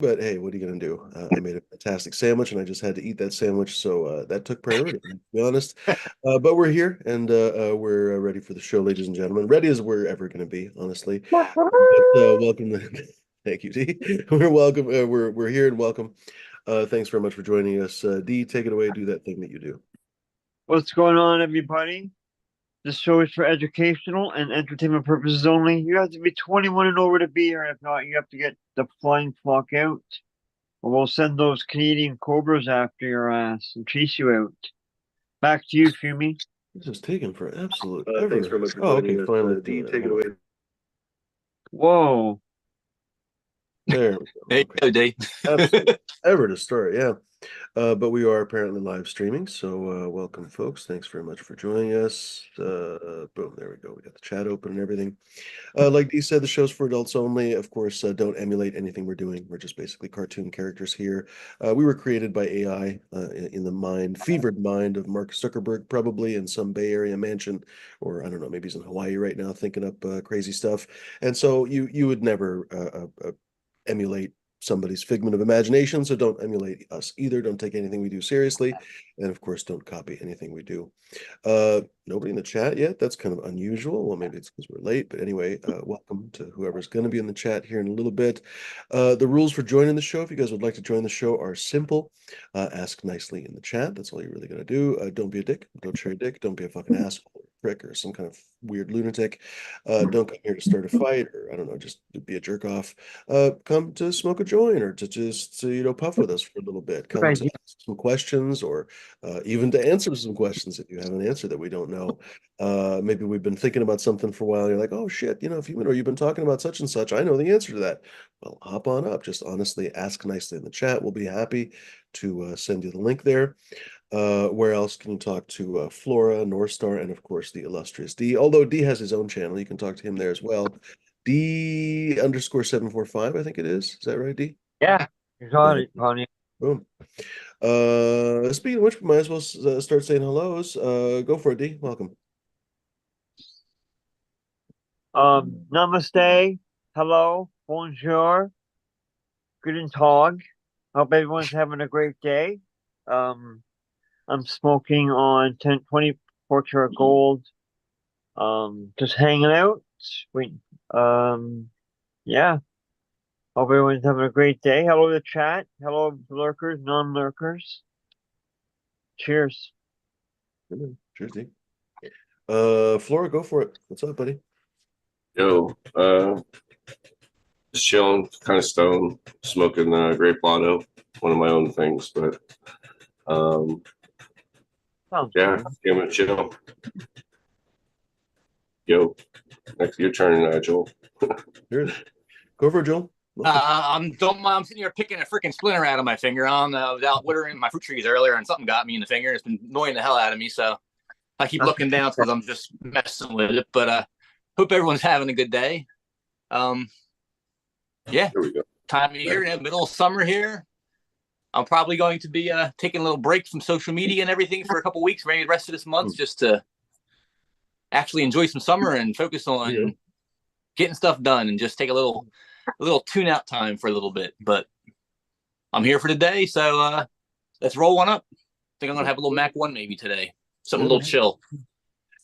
But hey, what are you going to do? I made a fantastic sandwich and I just had to eat that sandwich. So that took priority, to be honest. But we're here and we're ready for the show, ladies and gentlemen. Ready as we're ever going to be, honestly. But welcome to, thank you, D. We're welcome. We're here and welcome. Thanks very much for joining us. D, take it away. Do that thing that you do. What's going on, everybody? This show is for educational and entertainment purposes only. You have to be 21 and over to be here. If not, you have to get the flying flock out, or we'll send those Canadian cobras after your ass and chase you out. Back to you, Fumi. This is taken for absolute Thanks ever. very much for Oh, joining okay. us. Finally, D, doing it. take it Hold away. on. Whoa. There we go. There you Okay. go, D. Absolutely. Ever to start, yeah. But we are apparently live streaming, so welcome, folks. Thanks very much for joining us. Boom, there we go. We got the chat open and everything. Like Dee said, the show's for adults only. Of course, don't emulate anything we're doing. We're just basically cartoon characters here. We were created by AI in the fevered mind of Mark Zuckerberg, probably in some Bay Area mansion, or I don't know, maybe he's in Hawaii right now thinking up crazy stuff. And so you would never emulate somebody's figment of imagination. So don't emulate us either. Don't take anything we do seriously. And of course, don't copy anything we do. Nobody in the chat yet. That's kind of unusual. Well, maybe it's because we're late, but anyway, welcome to whoever's going to be in the chat here in a little bit. The rules for joining the show, if you guys would like to join the show, are simple. Ask nicely in the chat. That's all you're really going to do. Don't be a dick. Don't share a dick. Don't be a fucking asshole or prick or some kind of weird lunatic. Don't come here to start a fight or I don't know, just be a jerk off. Come to smoke a joint or to just puff with us for a little bit. Good Come to idea. ask some questions or even to answer some questions if you have an answer that we don't know. Maybe we've been thinking about something for a while. And you're like, oh shit, if you've been talking about such and such, I know the answer to that. Well, hop on up. Just honestly ask nicely in the chat. We'll be happy to send you the link there. Where else can you talk to Flora, North Star, and of course the illustrious D? Although D has his own channel, you can talk to him there as well. D underscore 745, I think it is. Is that right, D? Yeah, you got There. it, honey. Boom. Speaking of which, we might as well start saying hellos. Go for it, D. Welcome. Namaste. Hello. Bonjour. Guten Tag. Hope everyone's having a great day. Um, I'm smoking on 24 karat gold. Just hanging out. Wait. Um, yeah. Hope everyone's having a great day. Hello to the chat. Hello lurkers, non-lurkers. Cheers. Cheers, D. Flora, go for it. What's up, buddy? Yo, just chilling, kind of stoned, smoking grape lotto, one of my own things, but Sounds yeah, good. I'm gonna chill. Yo, next your turn, Joel. Cheers. Go for it, Joel. Welcome. I'm sitting here picking a freaking splinter out of my finger. I was out watering my fruit trees earlier, and something got me in the finger. It's been annoying the hell out of me, so I keep looking down because I'm just messing with it. But hope everyone's having a good day. Yeah, Here we go. time of year, middle of summer here. I'm probably going to be taking a little break from social media and everything for a couple weeks, maybe the rest of this month, just to actually enjoy some summer and focus on getting stuff done and just take a little tune out time for a little bit. But I'm here for today, so let's roll one up. I think I'm gonna have a little Mac 1 maybe today. Something a little chill.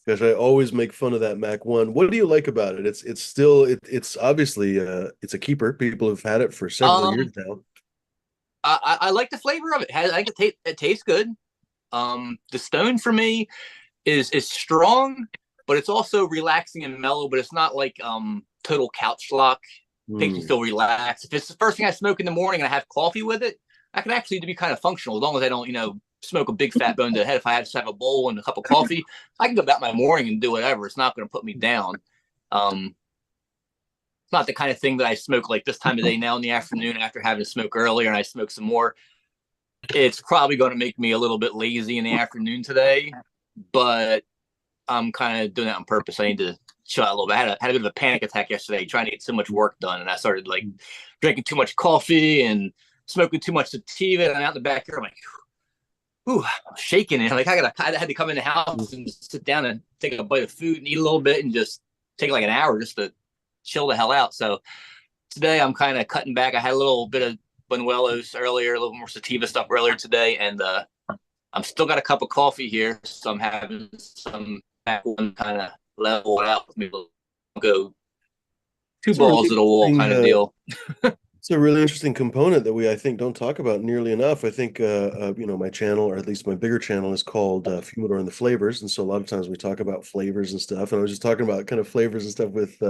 Gosh, I always make fun of that Mac 1. What do you like about it? It's still it's obviously it's a keeper. People have had it for several years now. I like the flavor of it. I think it tastes good. The Stone for me is strong, but it's also relaxing and mellow. But it's not like total couch lock. Makes me feel relaxed. If it's the first thing I smoke in the morning and I have coffee with it, I can actually be kind of functional as long as I don't smoke a big fat bone to the head. If I just have a bowl and a cup of coffee, I can go about my morning and do whatever. It's not going to put me down. It's not the kind of thing that I smoke like this time of day now in the afternoon after having to smoke earlier and I smoke some more. It's probably going to make me a little bit lazy in the afternoon today, but I'm kind of doing that on purpose. I need to chill out a little bit. I had a bit of a panic attack yesterday trying to get so much work done, and I started like drinking too much coffee and smoking too much sativa. And I'm out in the backyard. I'm like, ooh, I'm shaking. And like I had to come in the house and sit down and take a bite of food and eat a little bit and just take like an hour just to chill the hell out. So today I'm kind of cutting back. I had a little bit of Buñuelos earlier, a little more sativa stuff earlier today, and I'm still got a cup of coffee here, so I'm having some back one kind of level out with me. Go two It's a really balls to the wall interesting, kind of deal. it's a really interesting component that we, I think, don't talk about nearly enough. I think, my channel, or at least my bigger channel, is called Humidor and the Flavors, and so a lot of times we talk about flavors and stuff. And I was just talking about kind of flavors and stuff with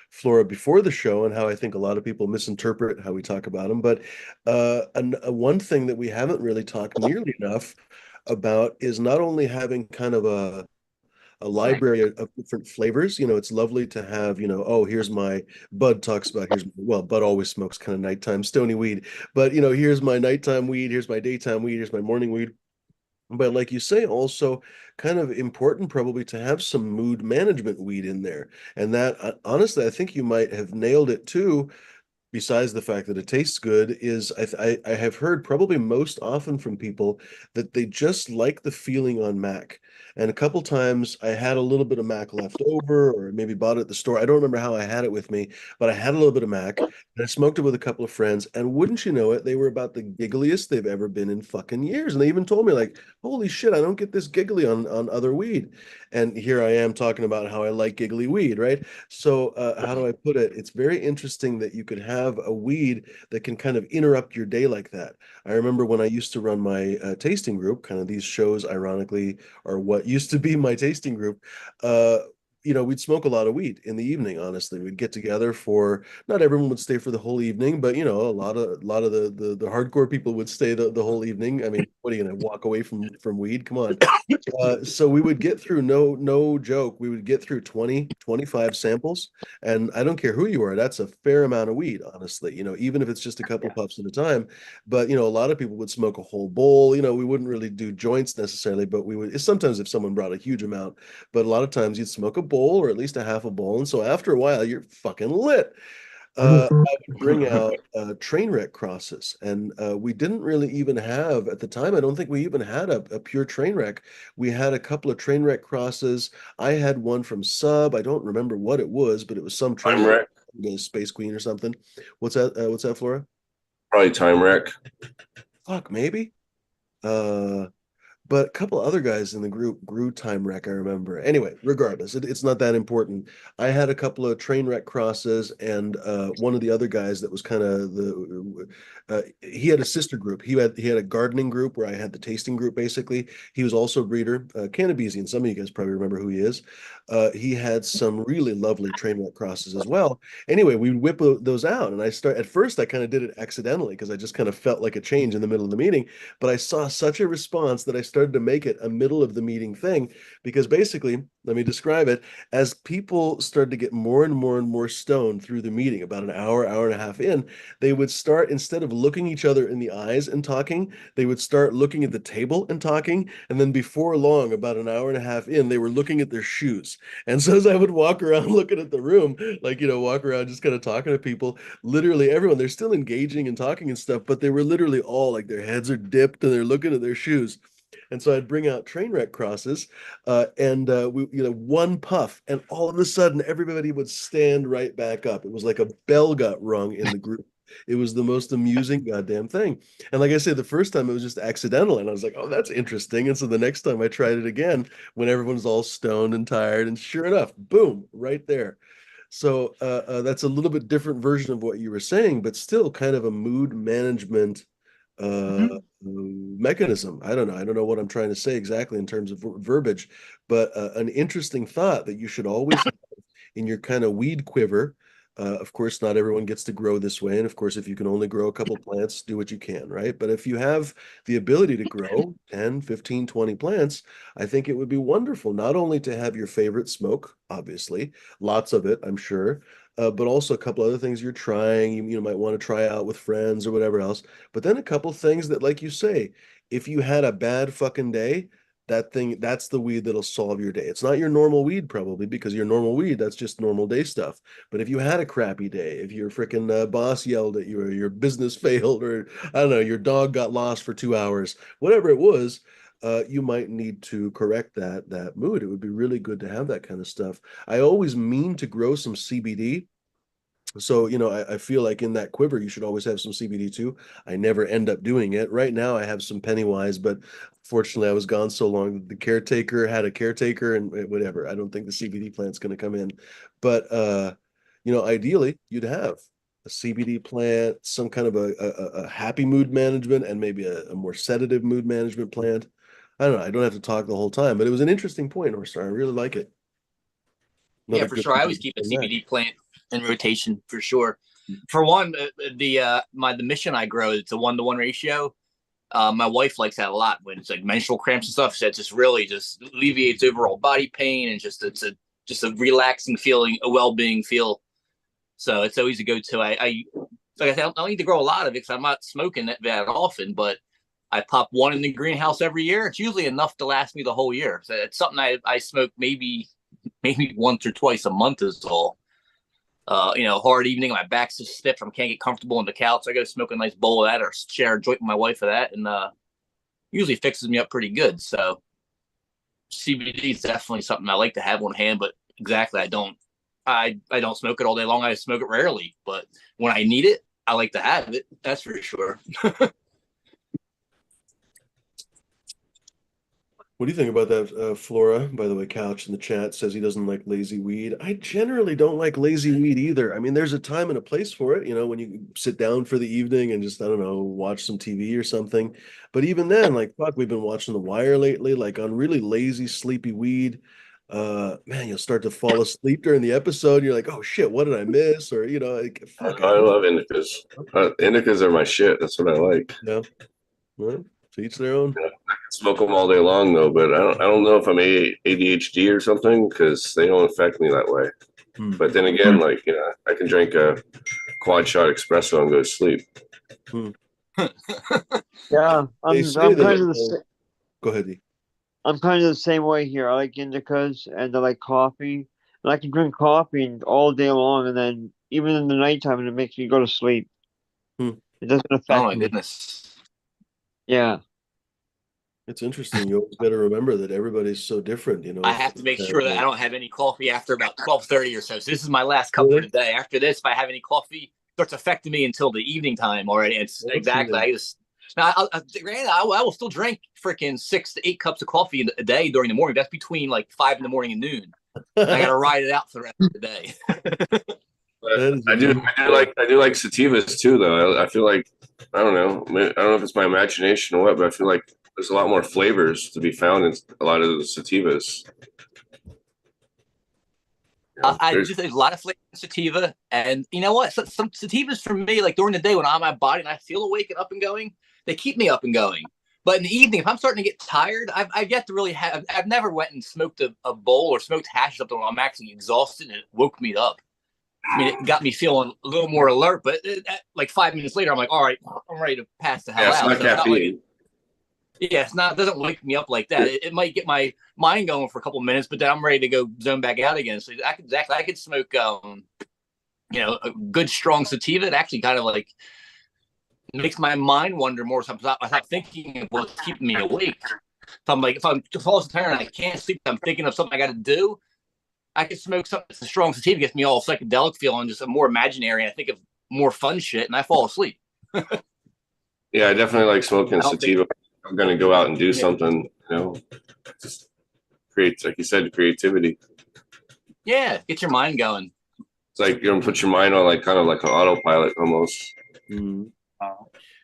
Flora before the show, and how I think a lot of people misinterpret how we talk about them. But one thing that we haven't really talked nearly enough about is not only having kind of a library of different flavors. It's lovely to have, oh, here's my Bud talks about well, Bud always smokes kind of nighttime stony weed, but here's my nighttime weed, here's my daytime weed, here's my morning weed. But like you say, also kind of important probably to have some mood management weed in there. And that, honestly, I think you might have nailed it too, besides the fact that it tastes good, is I have heard probably most often from people that they just like the feeling on Mac. And a couple times I had a little bit of Mac left over, or maybe bought it at the store. I don't remember how I had it with me, but I had a little bit of Mac and I smoked it with a couple of friends. And wouldn't you know it, they were about the giggliest they've ever been in fucking years. And they even told me, like, holy shit, I don't get this giggly on other weed. And here I am talking about how I like giggly weed, right? So, how do I put it? It's very interesting that you could have a weed that can kind of interrupt your day like that. I remember when I used to run my tasting group, kind of these shows, ironically, are what used to be my tasting group. We'd smoke a lot of weed in the evening, honestly. We'd get together for, not everyone would stay for the whole evening, but a lot of the hardcore people would stay the whole evening. I mean, what are you gonna walk away from weed? Come on. So we would get through, no joke, we would get through 20-25 samples, and I don't care who you are, that's a fair amount of weed, honestly, even if it's just a couple puffs at a time. But a lot of people would smoke a whole bowl. We wouldn't really do joints necessarily, but we would sometimes, if someone brought a huge amount, but a lot of times you'd smoke a bowl, or at least a half a bowl, and so after a while you're fucking lit. I would bring out train wreck crosses, and we didn't really even have, at the time, I don't think we even had a pure train wreck. We had a couple of train wreck crosses. I had one from Sub. I don't remember what it was, but it was some train Time wreck, wreck, Space Queen or something. What's that, Flora? probably time wreck. Fuck, maybe. Uh, but a couple other guys in the group grew time wreck, I remember. Anyway, regardless, it's not that important. I had a couple of train wreck crosses, and one of the other guys that was kind of he had a sister group. He had a gardening group where I had the tasting group, basically. He was also a breeder, Cannabisian. Some of you guys probably remember who he is. He had some really lovely train wreck crosses as well. Anyway, we would whip those out, and at first I kind of did it accidentally because I just kind of felt like a change in the middle of the meeting. But I saw such a response that I started to make it a middle of the meeting thing, because basically, let me describe it, as people started to get more and more and more stoned through the meeting, about an hour and a half in, they would start, instead of looking each other in the eyes and talking, they would start looking at the table and talking. And then before long, about an hour and a half in, they were looking at their shoes. And so as I would walk around looking at the room, like, walk around just kind of talking to people, literally everyone, they're still engaging and talking and stuff, but they were literally all like, their heads are dipped and they're looking at their shoes. And so I'd bring out train wreck crosses, and we, one puff, and all of a sudden everybody would stand right back up. It was like a bell got rung in the group. It was the most amusing goddamn thing. And like I said, the first time it was just accidental, and I was like, oh, that's interesting. And so the next time I tried it again, when everyone's all stoned and tired, and sure enough, boom, right there. So that's a little bit different version of what you were saying, but still kind of a mood management mechanism. I don't know. I don't know what I'm trying to say exactly in terms of verbiage, but an interesting thought that you should always have in your kind of weed quiver. Of course, not everyone gets to grow this way. And of course, if you can only grow a couple plants, do what you can, right? But if you have the ability to grow 10, 15, 20 plants, I think it would be wonderful not only to have your favorite smoke, obviously, lots of it, I'm sure, but also a couple other things you're trying, you might want to try out with friends or whatever else. But then a couple things that, like you say, if you had a bad fucking day, that's the weed that'll solve your day. It's not your normal weed, probably, because your normal weed, that's just normal day stuff. But if you had a crappy day, if your freaking boss yelled at you, or your business failed, or I don't know, your dog got lost for 2 hours, whatever it was, you might need to correct that mood. It would be really good to have that kind of stuff. I always mean to grow some CBD. So, I feel like in that quiver, you should always have some CBD too. I never end up doing it. Right now, I have some Pennywise, but fortunately, I was gone so long. The caretaker had a caretaker and whatever. I don't think the CBD plant's going to come in. But, ideally, you'd have a CBD plant, some kind of a happy mood management, and maybe a more sedative mood management plant. I don't know. I don't have to talk the whole time, but it was an interesting point, Orstar. I really like it. Yeah, Another for good sure. I one always keep a on that. CBD plant in rotation for sure. For one, the mission I grow, it's a 1-to-1 ratio. My wife likes that a lot when it's like menstrual cramps and stuff. So it just really just alleviates overall body pain and just a relaxing feeling, a well-being feel. So it's always a go-to. I like I said, I don't need to grow a lot of it because I'm not smoking that often, but I pop one in the greenhouse every year. It's usually enough to last me the whole year. So it's something I smoke maybe once or twice a month is all. Hard evening, my back's just stiff. I can't get comfortable on the couch. I go smoke a nice bowl of that or share a joint with my wife of that, and usually fixes me up pretty good. So CBD is definitely something I like to have on hand, but exactly, I don't smoke it all day long. I smoke it rarely, but when I need it, I like to have it. That's for sure. What do you think about that, Flora? By the way, Couch in the chat says he doesn't like lazy weed. I generally don't like lazy weed either. I mean, there's a time and a place for it, when you sit down for the evening and just, I don't know, watch some TV or something. But even then, like, fuck, we've been watching The Wire lately, like on really lazy, sleepy weed. Man, you'll start to fall asleep during the episode. You're like, oh shit, what did I miss? Or, like, fuck, I love indicas. Indicas are my shit. That's what I like. yeah, well, to each their own. I can smoke them all day long though, but I don't know if I'm ADHD or something because they don't affect me that way. Hmm. But then again, like I can drink a quad shot espresso and go to sleep. Hmm. Yeah, They say I'm kind of that. Go ahead, D. I'm kind of the same way here. I like indicas and I like coffee. And I can drink coffee all day long, and then even in the nighttime, and it makes me go to sleep. Hmm. It doesn't Oh affect my me. goodness. Yeah. It's interesting. You always got to remember that everybody's so different, I have to make sure that I don't have any coffee after about 12:30 or so. So this is my last cup for Really? today. After this, if I have any coffee, it starts affecting me until the evening time already. It's Well, let's see exactly. then. I just now I will still drink freaking 6 to 8 cups of coffee a day during the morning. That's between like 5 in the morning and noon. I got to ride it out for the rest of the day. But That is I do, amazing. I do like sativas too, though. I feel like I don't know. I don't know if it's my imagination or what, but I feel like there's a lot more flavors to be found in a lot of the sativas. I There's just there's a lot of flavor in sativa, and you know what? Some sativas for me, like during the day when I'm on my body and I feel awake and up and going, they keep me up and going. But in the evening, if I'm starting to get tired, I've yet to really have. I've never went and smoked a bowl or smoked hash or something when I'm actually exhausted and it woke me up. I mean, it got me feeling a little more alert. But like 5 minutes later, I'm like, all right, I'm ready to pass the yeah, hell it's out. not So it's not like it. caffeine. Yeah, it's not. It doesn't wake me up like that. It might get my mind going for a couple of minutes, but then I'm ready to go zone back out again. So I could smoke a good strong sativa. It actually kind of like makes my mind wander more. So I'm not thinking of what's keeping me awake. So I'm like, if I'm falling tired and I can't sleep, I'm thinking of something I got to do. I could smoke something that's a strong sativa, gets me all psychedelic feeling, just a more imaginary. And I think of more fun shit, and I fall asleep. Yeah, I definitely like smoking I don't think. sativa. I'm gonna go out and do Yeah, something. Just create, like you said, creativity. yeah, get your mind going. It's like you're gonna put your mind on like kind of like an autopilot almost. Mhm.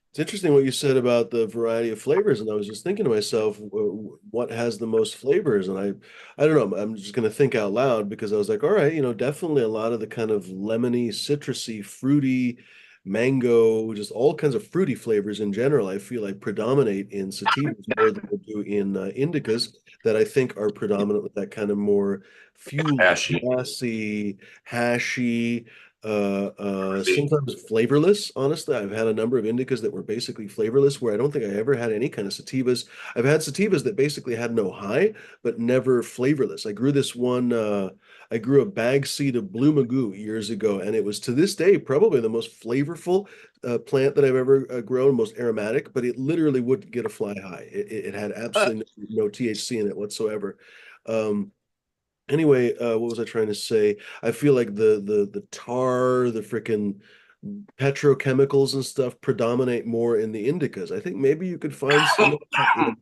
It's interesting what you said about the variety of flavors, and I was just thinking to myself, what has the most flavors? And I don't know. I'm just going to think out loud because I was like, all right, definitely a lot of the kind of lemony, citrusy, fruity, mango, just all kinds of fruity flavors in general. I feel like predominate in sativas more than they do in indicas that I think are predominantly that kind of more fuel, Ashy. grassy, hashy, sometimes flavorless. Honestly, I've had a number of indicas that were basically flavorless, where I don't think I ever had any kind of sativas. I've had sativas that basically had no high, but never flavorless. I grew a bag seed of blue magoo years ago, and it was to this day probably the most flavorful plant that I've ever grown, most aromatic, but it literally wouldn't get a fly high. It had absolutely no THC in it whatsoever. Um, Anyway, what was I trying to say? I feel like the tar, the freaking petrochemicals and stuff predominate more in the indicas. I think maybe you could find some in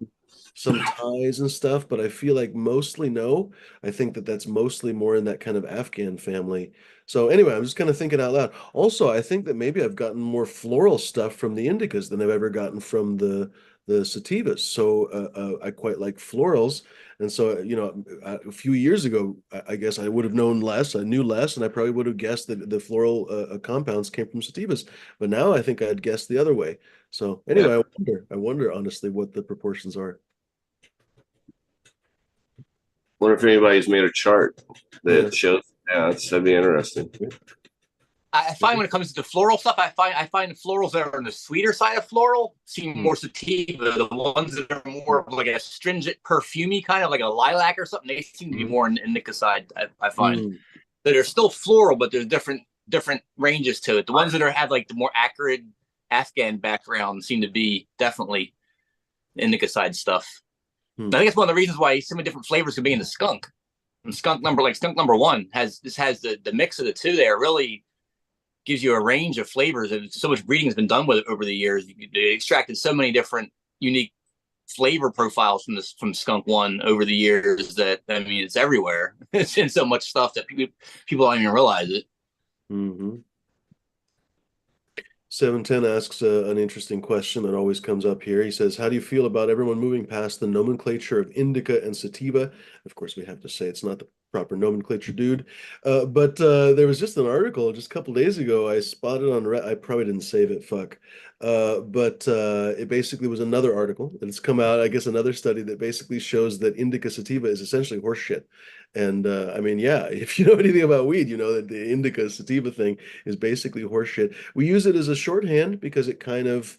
some ties and stuff, but I feel like mostly no. I think that that's mostly more in that kind of Afghan family. So anyway, I'm just kind of thinking out loud. Also, I think that maybe I've gotten more floral stuff from the indicas than I've ever gotten from the sativas. So I quite like florals. And so, a few years ago, I guess I would have known less. I knew less, and I probably would have guessed that the floral compounds came from sativas. But now I think I'd guess the other way. So Yeah. anyway, I wonder honestly what the proportions are. Wonder if anybody's made a chart Yeah. that shows. Yeah, that'd be interesting. I find when it comes to the floral stuff, I find the florals that are on the sweeter side of floral seem more sativa. The ones that are more of like a stringent, perfumey kind of like a lilac or something, they seem to be more in the indica side. I find that are still floral, but there's different ranges to it. The ones that have like the more acrid Afghan background seem to be definitely indica side stuff. I think it's one of the reasons why so many different flavors can be in the skunk. And skunk number one has the mix of the two there really gives you a range of flavors, and so much breeding has been done with it over the years. They extracted so many different unique flavor profiles from skunk one over the years that I mean it's everywhere. It's in so much stuff that people don't even realize it. Mm-hmm. 710 asks an interesting question that always comes up here. He says, how do you feel about everyone moving past the nomenclature of indica and sativa? Of course, we have to say it's not the proper nomenclature, dude. But there was just an article just a couple days ago I spotted on I probably didn't save it, fuck. But it basically was another article that has come out, I guess another study that basically shows that indica sativa is essentially horseshit. And I mean, yeah, if you know anything about weed, you know that the indica sativa thing is basically horseshit. We use it as a shorthand because it kind of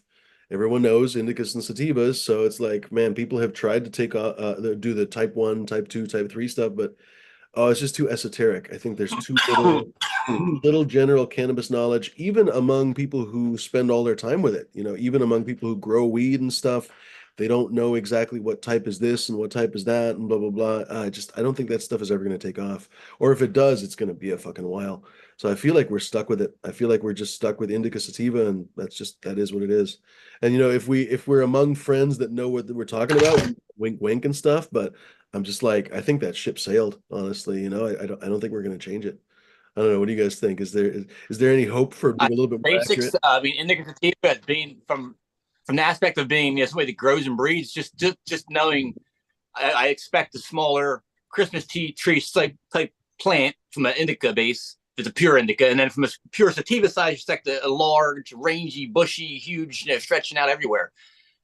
everyone knows indicas and sativas, so it's like, man, people have tried to do the type 1, type 2, type 3 stuff, but oh, it's just too esoteric. I think there's too little general cannabis knowledge, even among people who spend all their time with it. Even among people who grow weed and stuff, they don't know exactly what type is this and what type is that and blah blah blah. I don't think that stuff is ever going to take off, or if it does, it's going to be a fucking while. So I feel like we're stuck with it. I feel like we're just stuck with indica sativa, and that is what it is. And if we're among friends that know what we're talking about, wink wink and stuff, but I'm just like, I think that ship sailed, honestly. I don't think we're going to change it. I don't know. What do you guys think? Is there any hope for being a little bit more Basics. accurate? I mean, indica sativa being from the aspect of being somebody that grows and breeds. Just knowing, I expect a smaller Christmas tree type plant from an indica base. It's a pure indica, and then from a pure sativa side, you expect a large, rangy, bushy, huge, stretching out everywhere.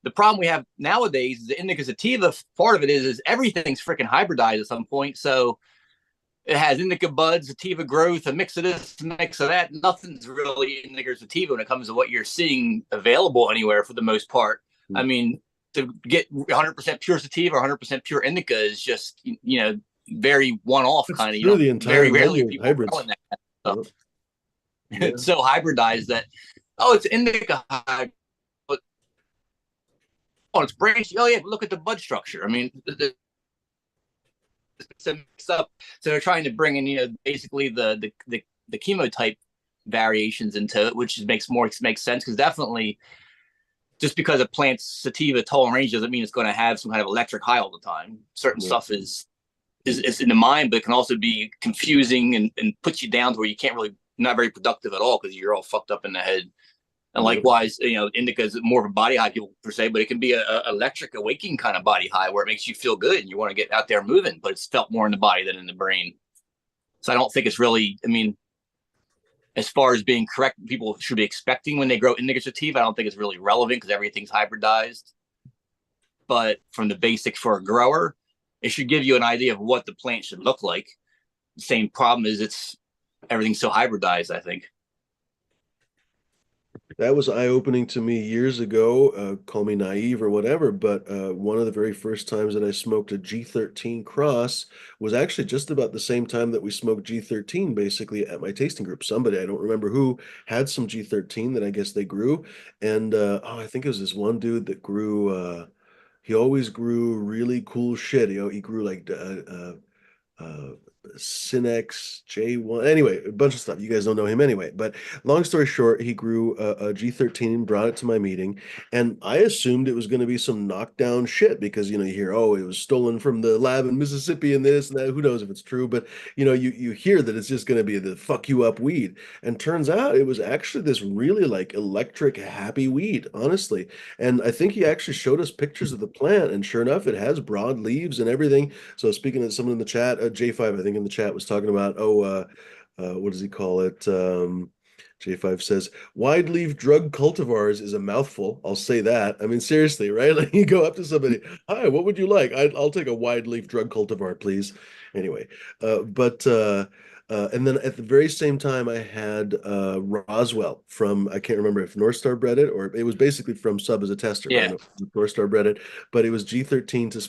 The problem we have nowadays is the indica sativa part of it is everything's freaking hybridized at some point. So it has indica buds, sativa growth, a mix of this, a mix of that. Nothing's really indica sativa when it comes to what you're seeing available anywhere for the most part. I mean, to get 100% pure sativa or 100% pure indica is just, very one-off It's kind of. true, the entire Very rarely menu of people are hybrids. growing that kind of stuff. Yeah. It's so hybridized that, oh, it's indica hybrid. Oh, it's branched. Oh, yeah, but look at the bud structure. I mean, it's mixed up. So they're trying to bring in, basically the chemotype variations into it, which makes sense because definitely just because a plant's sativa tall and range doesn't mean it's going to have some kind of electric high all the time. Certain stuff is in the mind, but it can also be confusing and puts you down to where you can't really not very productive at all because you're all fucked up in the head. And likewise, indica is more of a body high, people per se, but it can be a electric awakening kind of body high where it makes you feel good and you want to get out there moving, but it's felt more in the body than in the brain. So I don't think it's really, I mean, as far as being correct, people should be expecting when they grow indica sativa, I don't think it's really relevant because everything's hybridized. But from the basics for a grower, it should give you an idea of what the plant should look like. The same problem is everything's so hybridized, I think. That was eye-opening to me years ago. Call me naive or whatever, but one of the very first times that I smoked a G13 cross was actually just about the same time that we smoked G13, basically at my tasting group. Somebody, I don't remember who, had some G13 that I guess they grew. And I think it was this one dude that grew, he always grew really cool shit. He grew like Cinex J1. Anyway, a bunch of stuff. You guys don't know him anyway. But long story short, he grew a G13 and brought it to my meeting. And I assumed it was going to be some knockdown shit because, you hear, oh, it was stolen from the lab in Mississippi and this and that. Who knows if it's true? But, you hear that it's just going to be the fuck you up weed. And turns out it was actually this really like electric, happy weed, honestly. And I think he actually showed us pictures of the plant. And sure enough, it has broad leaves and everything. So speaking of someone in the chat, J5, I think in the chat was talking about, what does he call it? J5 says, wide leaf drug cultivars is a mouthful. I'll say that. I mean, seriously, right? Like you go up to somebody, hi, what would you like? I'll take a wide leaf drug cultivar, please. Anyway, and then at the very same time, I had Roswell from, I can't remember if North Star bred it or it was basically from Sub as a tester. I don't Yeah. know if North Star bred it, but it was G13 to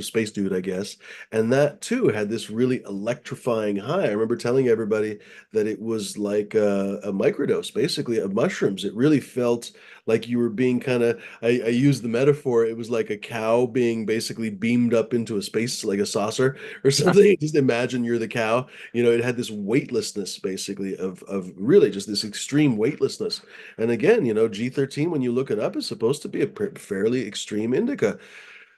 Space Dude, I guess. And that too had this really electrifying high. I remember telling everybody that it was like a microdose, basically, of mushrooms. It really felt like you were being kind of, I used the metaphor, it was like a cow being basically beamed up into a space, like a saucer or something. Just imagine you're the cow. It had this weightlessness, basically, of really just this extreme weightlessness. And again, G13, when you look it up, is supposed to be a fairly extreme indica.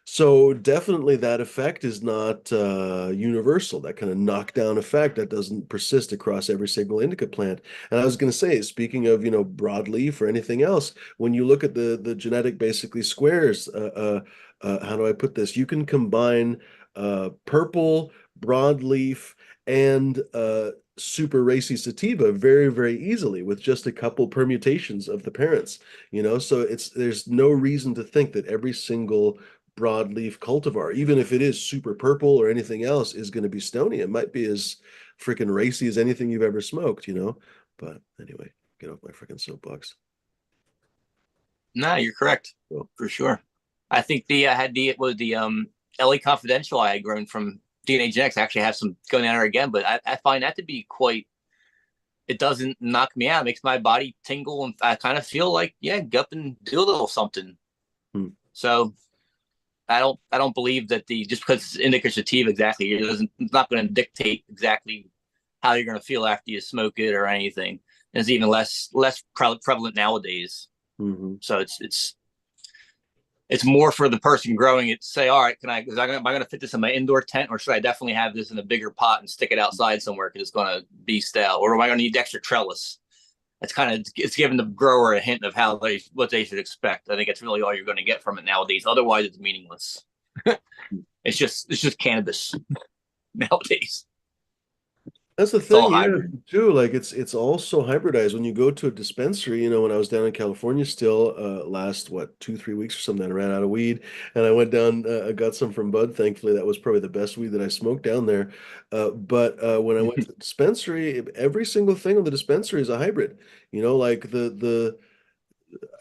So definitely that effect is not universal. That kind of knockdown effect that doesn't persist across every single indica plant. And I was going to say, speaking of broadleaf or anything else, when you look at the genetic basically squares, how do I put this? You can combine purple, broadleaf, and super racy sativa very, very easily with just a couple permutations of the parents. So there's no reason to think that every single broadleaf cultivar, even if it is super purple or anything else, is going to be stony. It might be as freaking racy as anything you've ever smoked. But anyway, get off my freaking soapbox. No, you're correct So, for sure. I think I had it was the LA Confidential I had grown from DNA Genetics. I actually have some going on there again, but I find that to be quite. It doesn't knock me out. It makes my body tingle, and I kind of feel like, yeah, get up and do a little something. So I don't believe that just because it's indica sativa exactly, it's not going to dictate exactly how you're going to feel after you smoke it or anything. It's even less prevalent nowadays. So it's more for the person growing it to say, all right, am I going to fit this in my indoor tent, or should I definitely have this in a bigger pot and stick it outside somewhere because it's going to be stale, or am I going to need extra trellis? It's giving the grower a hint of what they should expect. I think it's really all you're going to get from it nowadays. Otherwise, it's meaningless. It's just cannabis nowadays. that's the It's all thing, hybrid. too. Like it's all so hybridized. When you go to a dispensary, when I was down in California still, last what 2, 3 weeks or something, I ran out of weed, and I went down, I got some from Bud. Thankfully, that was probably the best weed that I smoked down there. But when I went to the dispensary, every single thing on the dispensary is a hybrid. Like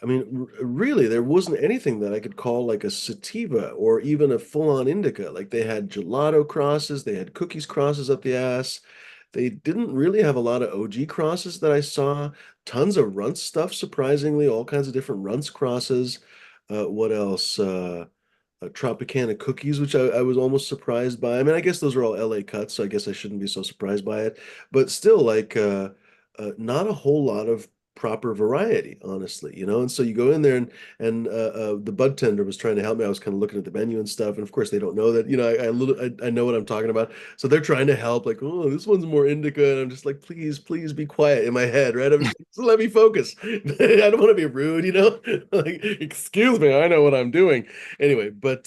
I mean, really, there wasn't anything that I could call like a sativa or even a full-on indica. Like they had gelato crosses, they had cookies crosses up the ass. They didn't really have a lot of OG crosses that I saw. Tons of runts stuff, surprisingly, all kinds of different runts crosses. What else? Tropicana cookies, which I was almost surprised by. I mean, I guess those are all LA cuts, so I guess I shouldn't be so surprised by it. But still, like, not a whole lot of proper variety, honestly, And so you go in there and the bud tender was trying to help me. I was kind of looking at the menu and stuff, and of course they don't know that, I know what I'm talking about. So they're trying to help, like, oh, this one's more indica, and I'm just like, please, please be quiet in my head, right? I'm just let me focus. I don't want to be rude. Like, excuse me, I know what I'm doing. Anyway, but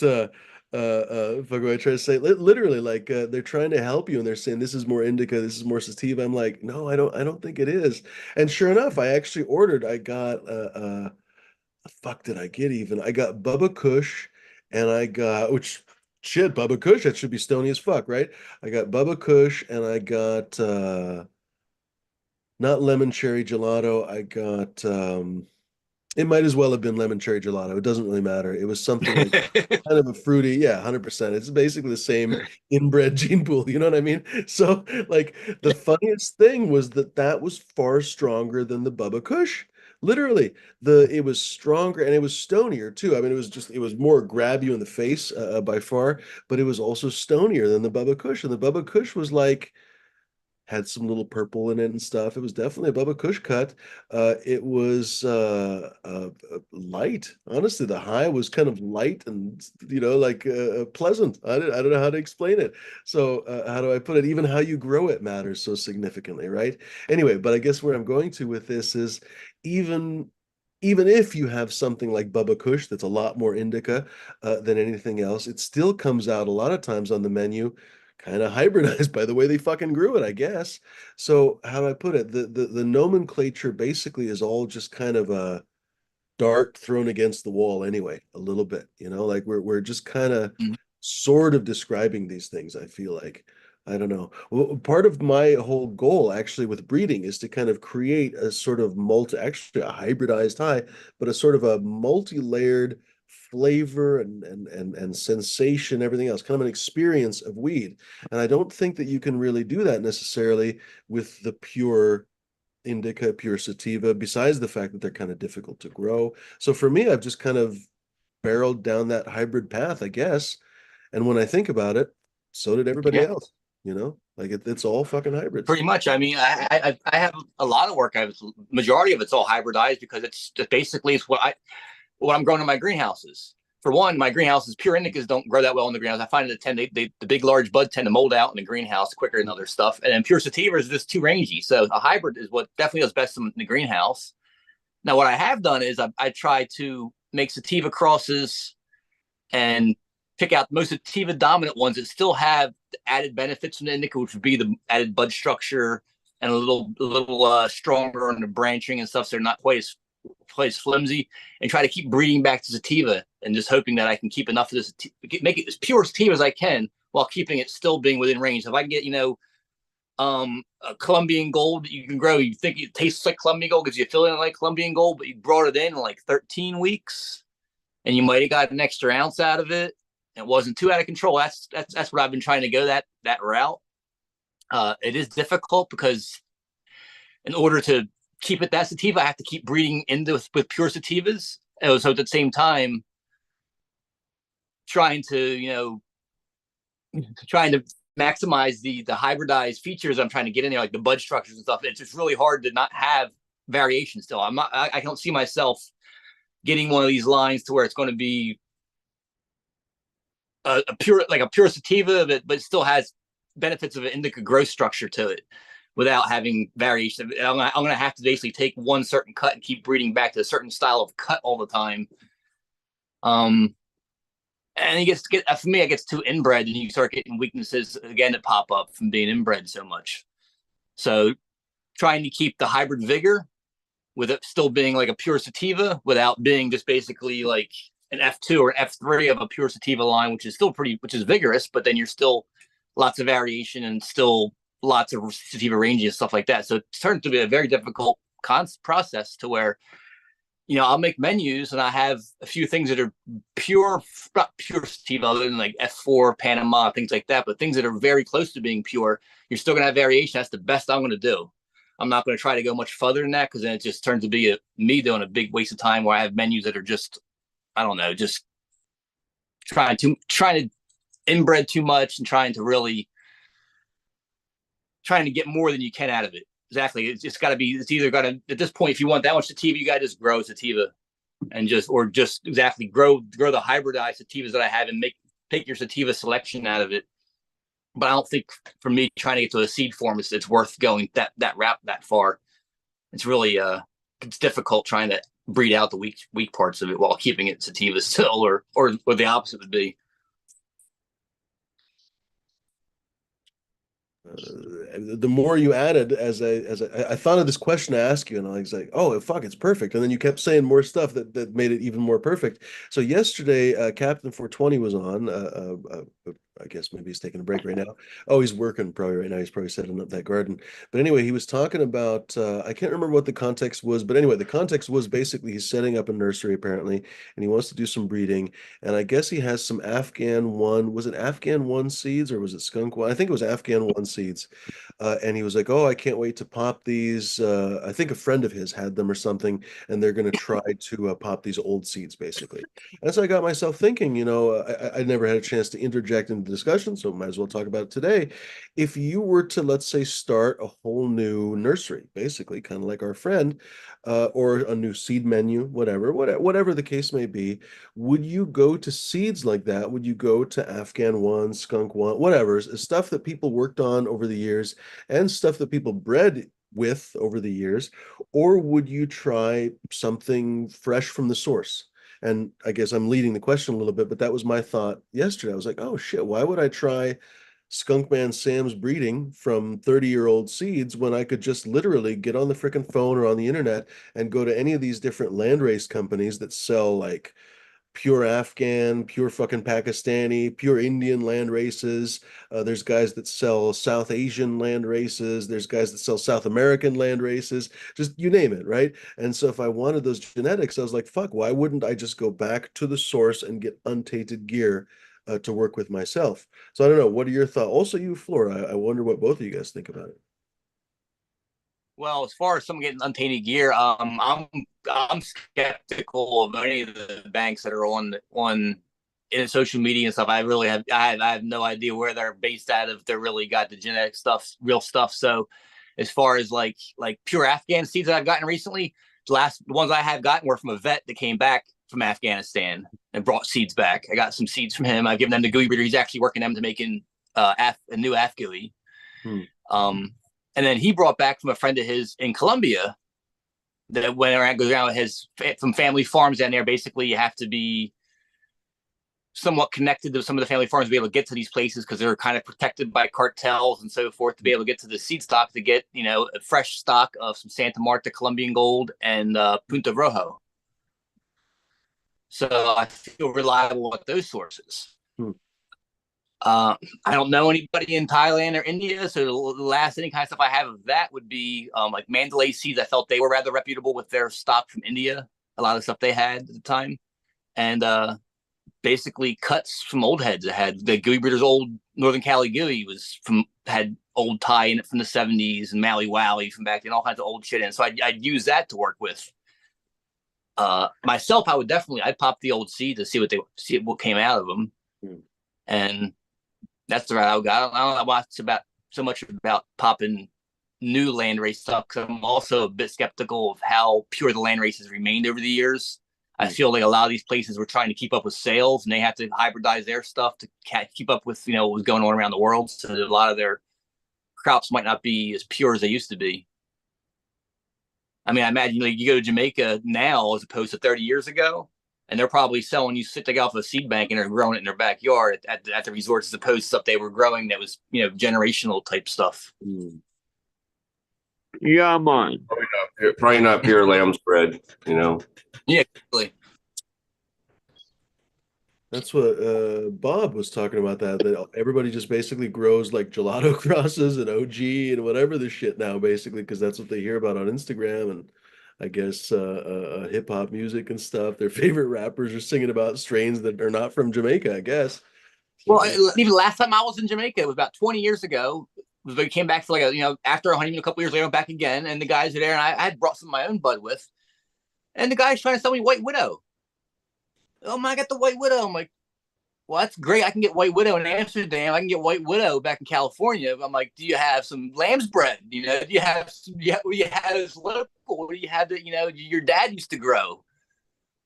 fuck what I try to say. Literally, like they're trying to help you, and they're saying this is more indica, this is more sativa. I'm like, no, I don't think it is. And sure enough, I actually ordered. I got the fuck did I get even? I got Bubba Kush, and I got which shit, Bubba Kush. That should be stony as fuck, right? I got Bubba Kush, and I got not lemon cherry gelato. I got it might as well have been lemon cherry gelato. It doesn't really matter. It was something like kind of a fruity, yeah, 100%. It's basically the same inbred gene pool, you know what I mean? So, like, the funniest thing was that was far stronger than the Bubba Kush. Literally, it was stronger and it was stonier too. I mean, it was more grab you in the face by far, but it was also stonier than the Bubba Kush. And the Bubba Kush was like had some little purple in it and stuff. It was definitely a Bubba Kush cut. It was light. Honestly, the high was kind of light and like pleasant. I don't know how to explain it. So how do I put it? Even how you grow it matters so significantly, right? Anyway, but I guess where I'm going to with this is even even if you have something like Bubba Kush that's a lot more indica than anything else, it still comes out a lot of times on the menu kind of hybridized by the way they fucking grew it, I guess. So how do I put it? The nomenclature basically is all just kind of a dart thrown against the wall anyway, a little bit, like we're just kind of Mhm. sort of describing these things, I feel like. I don't know. Well, part of my whole goal actually with breeding is to kind of create a sort of actually a hybridized high, but a sort of a multi-layered flavor and sensation, everything else, kind of an experience of weed. And I don't think that you can really do that necessarily with the pure indica, pure sativa, besides the fact that they're kind of difficult to grow. So for me, I've just kind of barreled down that hybrid path, I guess. And when I think about it, so did everybody Yeah, else, like it's all fucking hybrids. pretty much. I mean, I have a lot of work. Majority of it's all hybridized because it's just basically it's what I'm growing in my greenhouses. For one, my greenhouses, pure indicas don't grow that well in the greenhouse. I find that the big large buds tend to mold out in the greenhouse quicker than other stuff. And then pure sativas is just too rangy. So a hybrid is what definitely does best in the greenhouse. Now, what I have done is I try to make sativa crosses and pick out the most sativa dominant ones that still have the added benefits from the indica, which would be the added bud structure and a little stronger on the branching and stuff. So they're not quite as flimsy, and try to keep breeding back to sativa and just hoping that I can keep enough of this, make it as pure sativa as I can while keeping it still being within range. If I can get, a Colombian gold that you can grow, you think it tastes like Colombian gold because you feel it like Colombian gold, but you brought it in like 13 weeks and you might have got an extra ounce out of it. It wasn't too out of control. That's what I've been trying to go that route. It is difficult because in order to keep it that sativa, I have to keep breeding into with pure sativas. So at the same time, trying to trying to maximize the hybridized features I'm trying to get in there, like the bud structures and stuff. It's just really hard to not have variation still. I don't see myself getting one of these lines to where it's going to be a pure sativa, but still has benefits of an indica growth structure to it without having variation. I'm going to have to basically take one certain cut and keep breeding back to a certain style of cut all the time. And for me, it gets too inbred, and you start getting weaknesses again that pop up from being inbred so much. So trying to keep the hybrid vigor with it still being like a pure sativa without being just basically like an F2 or F3 of a pure sativa line, which is vigorous, but then you're still lots of variation and still lots of sativa ranges and stuff like that. So it turns to be a very difficult process to where, I'll make menus and I have a few things that are not pure sativa, other than like F4, Panama, things like that, but things that are very close to being pure. You're still going to have variation. That's the best I'm going to do. I'm not going to try to go much further than that because then it just turns to be me doing a big waste of time where I have menus that are just, I don't know, just trying to inbred too much and trying to get more than you can out of it. Exactly. It's got to be, it's either got to, at this point, if you want that much sativa, you got to just grow sativa and just exactly grow the hybridized sativas that I have and take your sativa selection out of it. But I don't think for me trying to get to a seed form, it's worth going that route that far. It's really, it's difficult trying to breed out the weak parts of it while keeping it sativa still, or the opposite would be. The more you added, I thought of this question to ask you, and I was like, oh fuck, it's perfect. And then you kept saying more stuff that made it even more perfect. So yesterday, Captain 420 was on. I guess maybe he's taking a break right now. Oh, he's working probably right now. He's probably setting up that garden. But anyway, he was talking about, I can't remember what the context was, but anyway, the context was basically he's setting up a nursery apparently, and he wants to do some breeding. And I guess he has some Afghan one, was it Afghan one seeds or was it skunk one? I think it was Afghan one seeds. And he was like, "Oh, I can't wait to pop these." I think a friend of his had them or something, and they're going to try to pop these old seeds, basically. And so I got myself thinking, I never had a chance to interject in the discussion, so might as well talk about it today. If you were to, let's say, start a whole new nursery, basically, kind of like our friend, or a new seed menu, whatever the case may be, would you go to seeds like that? Would you go to Afghan one, skunk one, whatever, stuff that people worked on over the years and stuff that people bred with over the years, or would you try something fresh from the source? And I guess I'm leading the question a little bit, but that was my thought yesterday. I was like, oh shit, why would I try Skunkman Sam's breeding from 30-year-old seeds when I could just literally get on the freaking phone or on the internet and go to any of these different landrace companies that sell like pure Afghan, pure fucking Pakistani, pure Indian land races. There's guys that sell South Asian land races. There's guys that sell South American land races. Just you name it, right? And so if I wanted those genetics, I was like, fuck, why wouldn't I just go back to the source and get untainted gear to work with myself? So I don't know. What are your thoughts? Also, you, Flora, I wonder what both of you guys think about it. Well, as far as someone getting untainted gear, I'm skeptical of any of the banks that are on in social media and stuff. I have no idea where they're based out of. They're really got the genetic stuff, real stuff. So, as far as like pure Afghan seeds that I've gotten recently, the ones I have gotten were from a vet that came back from Afghanistan and brought seeds back. I got some seeds from him. I've given them to Gooey Breeder. He's actually working them to making a new Af Gooey. And then he brought back from a friend of his in Colombia that goes around with his from family farms down there. Basically, you have to be somewhat connected to some of the family farms to be able to get to these places because they're kind of protected by cartels and so forth to be able to get to the seed stock to get, a fresh stock of some Santa Marta Colombian gold and Punta Rojo. So I feel reliable with those sources. I don't know anybody in Thailand or India, so the last any kind of stuff I have of that would be like Mandalay seeds. I felt they were rather reputable with their stock from India. A lot of the stuff they had at the time, and basically cuts from old heads. It had the Gooey Breeder's old Northern Cali Gooey had old Thai in it from the 70s and Maui Wowie from back then, all kinds of old shit in. So I'd use that to work with. Myself, I'd pop the old seed to see what came out of them, and that's the route I would go. I don't know what's about so much about popping new landrace stuff because I'm also a bit skeptical of how pure the landraces remained over the years. I feel like a lot of these places were trying to keep up with sales and they have to hybridize their stuff to keep up with what was going on around the world. So a lot of their crops might not be as pure as they used to be. I mean, I imagine you go to Jamaica now as opposed to 30 years ago, and they're probably selling you take off a seed bank and they're growing it in their backyard at the resorts as opposed to stuff they were growing that was generational type stuff. Yeah, man. Probably not pure lamb's bread. Yeah, really. That's what Bob was talking about, that everybody just basically grows like gelato crosses and OG and whatever the shit now, basically, because that's what they hear about on Instagram and I guess hip hop music and stuff. Their favorite rappers are singing about strains that are not from Jamaica, I guess. Well, even the last time I was in Jamaica, it was about 20 years ago. We came back for after a honeymoon a couple years later, I'm back again, and the guys are there, and I had brought some of my own bud with, and the guy's trying to sell me White Widow. Oh my, I got the White Widow. I'm like, well, that's great. I can get White Widow in Amsterdam. I can get White Widow back in California. I'm like, do you have some lamb's bread? Do you have some, what do you have is local? What do you have that, your dad used to grow?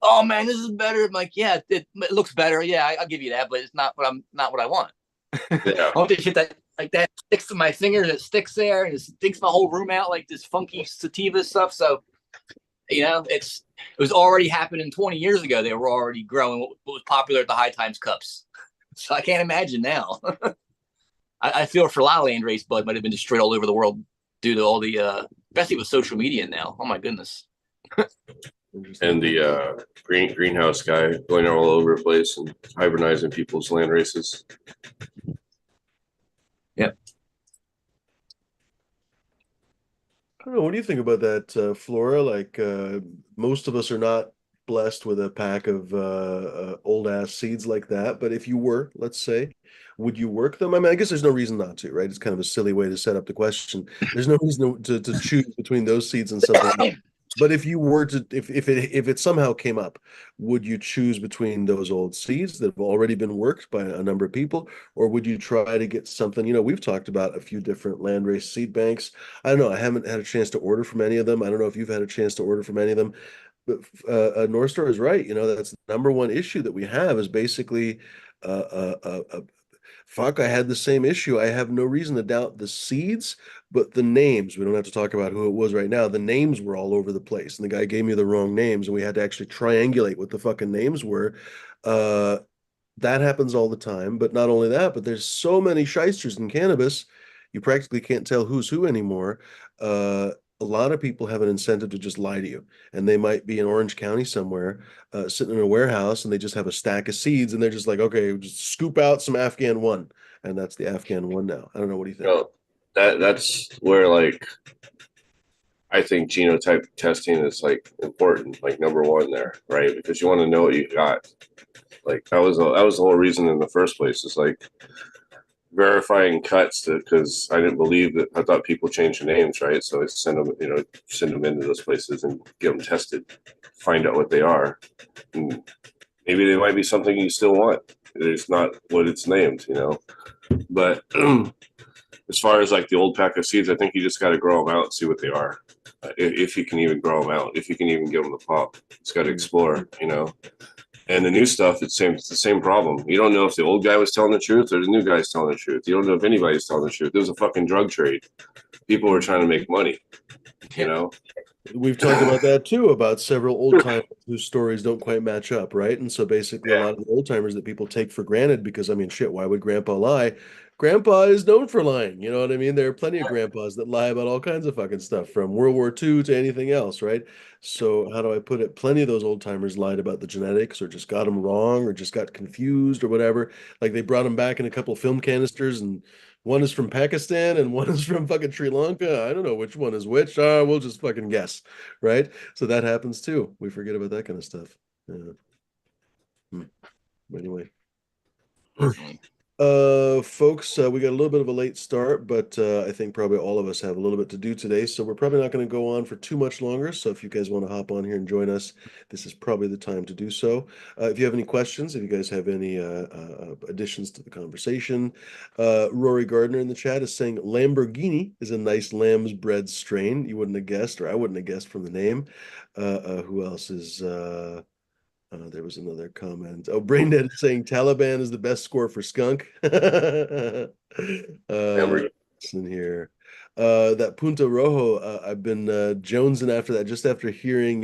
Oh man, this is better. I'm like, yeah, it looks better. Yeah, I'll give you that, but it's not what I want. Yeah. I want this shit that sticks to my finger, that sticks there, and it sticks my whole room out like this funky sativa stuff. So, it was already happening 20 years ago. They were already growing what was popular at the High Times Cups. So I can't imagine now. I feel for a lot of landrace bud might have been destroyed all over the world due to all the, especially with social media now. Oh my goodness. Interesting. and the greenhouse guy going all over the place and hybridizing people's land races. Yep. I don't know. What do you think about that, Flora? Like, most of us are not blessed with a pack of old ass seeds like that. But if you were, let's say, would you work them? I mean, I guess there's no reason not to, right? It's kind of a silly way to set up the question. There's no reason to choose between those seeds and something else. But if you were to, if it somehow came up, would you choose between those old seeds that have already been worked by a number of people, or would you try to get something? We've talked about a few different landrace seed banks. I don't know. I haven't had a chance to order from any of them. I don't know if you've had a chance to order from any of them. But North Star is right. That's the number one issue that we have is basically fuck, I had the same issue. I have no reason to doubt the seeds, but the names, we don't have to talk about who it was right now. The names were all over the place, and the guy gave me the wrong names, and we had to actually triangulate what the fucking names were. Uh, that happens all the time. But not only that, but there's so many shysters in cannabis, you practically can't tell who's who anymore. Uh, a lot of people have an incentive to just lie to you, and they might be in Orange County somewhere, sitting in a warehouse, and they just have a stack of seeds, and they're just like, okay, just scoop out some Afghan one, and that's the Afghan one now. I don't know. What do you think? That's where like I think genotype testing is like important, like number one there, right? Because you want to know what you got. Like that was the whole reason in the first place. Is like verifying cuts because I didn't believe that. I thought people changed the names, right? So I send them into those places and get them tested, find out what they are, and maybe they might be something you still want. It's not what it's named. But as far as like the old pack of seeds, I think you just got to grow them out and see what they are. If you can even grow them out, if you can even give them the pop, it's got to explore. And the new stuff, it's the same problem. You don't know if the old guy was telling the truth or the new guy's telling the truth. You don't know if anybody's telling the truth. It was a fucking drug trade. People were trying to make money. We've talked about that too, about several old timers whose stories don't quite match up, right? And so basically, a lot of the old timers that people take for granted because, I mean, shit, why would grandpa lie? Grandpa is known for lying. You know what I mean? There are plenty of grandpas that lie about all kinds of fucking stuff from World War II to anything else, right? So, how do I put it? Plenty of those old timers lied about the genetics or just got them wrong or just got confused or whatever. Like they brought them back in a couple film canisters and one is from Pakistan and one is from fucking Sri Lanka. I don't know which one is which. We'll just fucking guess, right? So that happens too. We forget about that kind of stuff. Yeah. Anyway. Folks, we got a little bit of a late start, but I think probably all of us have a little bit to do today, so we're probably not going to go on for too much longer. So if you guys want to hop on here and join us, this is probably the time to do so. If you have any questions, if you guys have any additions to the conversation, Rory Gardner in the chat is saying Lamborghini is a nice lamb's bread strain. You wouldn't have guessed, or I wouldn't have guessed from the name. Who else is? There was another comment. Oh, Braindead is saying Taliban is the best score for skunk. In here. That Punta Rojo, I've been jonesing after that just after hearing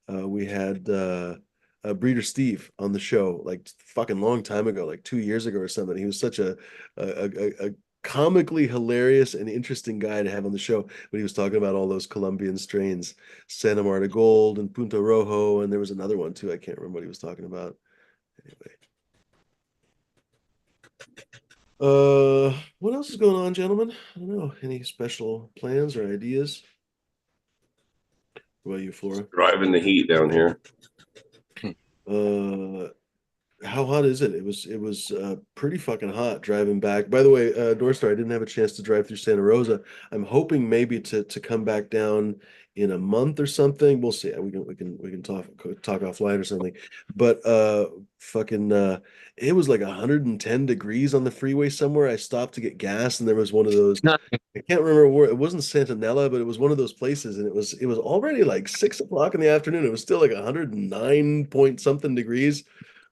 we had Breeder Steve on the show like fucking long time ago, like 2 years ago or something. He was such a comically hilarious and interesting guy to have on the show, but he was talking about all those Colombian strains, Santa Marta Gold and Punta Rojo, and there was another one too. I can't remember what he was talking about. Anyway, what else is going on, gentlemen? I don't know. Any special plans or ideas? What about you, Flora? Driving the heat down here. How hot is it? It was pretty fucking hot driving back. By the way, North Star, I didn't have a chance to drive through Santa Rosa. I'm hoping maybe to come back down in a month or something. We'll see. We can talk offline or something. But fucking it was like 110 degrees on the freeway somewhere. I stopped to get gas and there was one of those. I can't remember where it wasn't Santanella, but it was one of those places, and it was already like 6 o'clock in the afternoon. It was still like 109 point something degrees.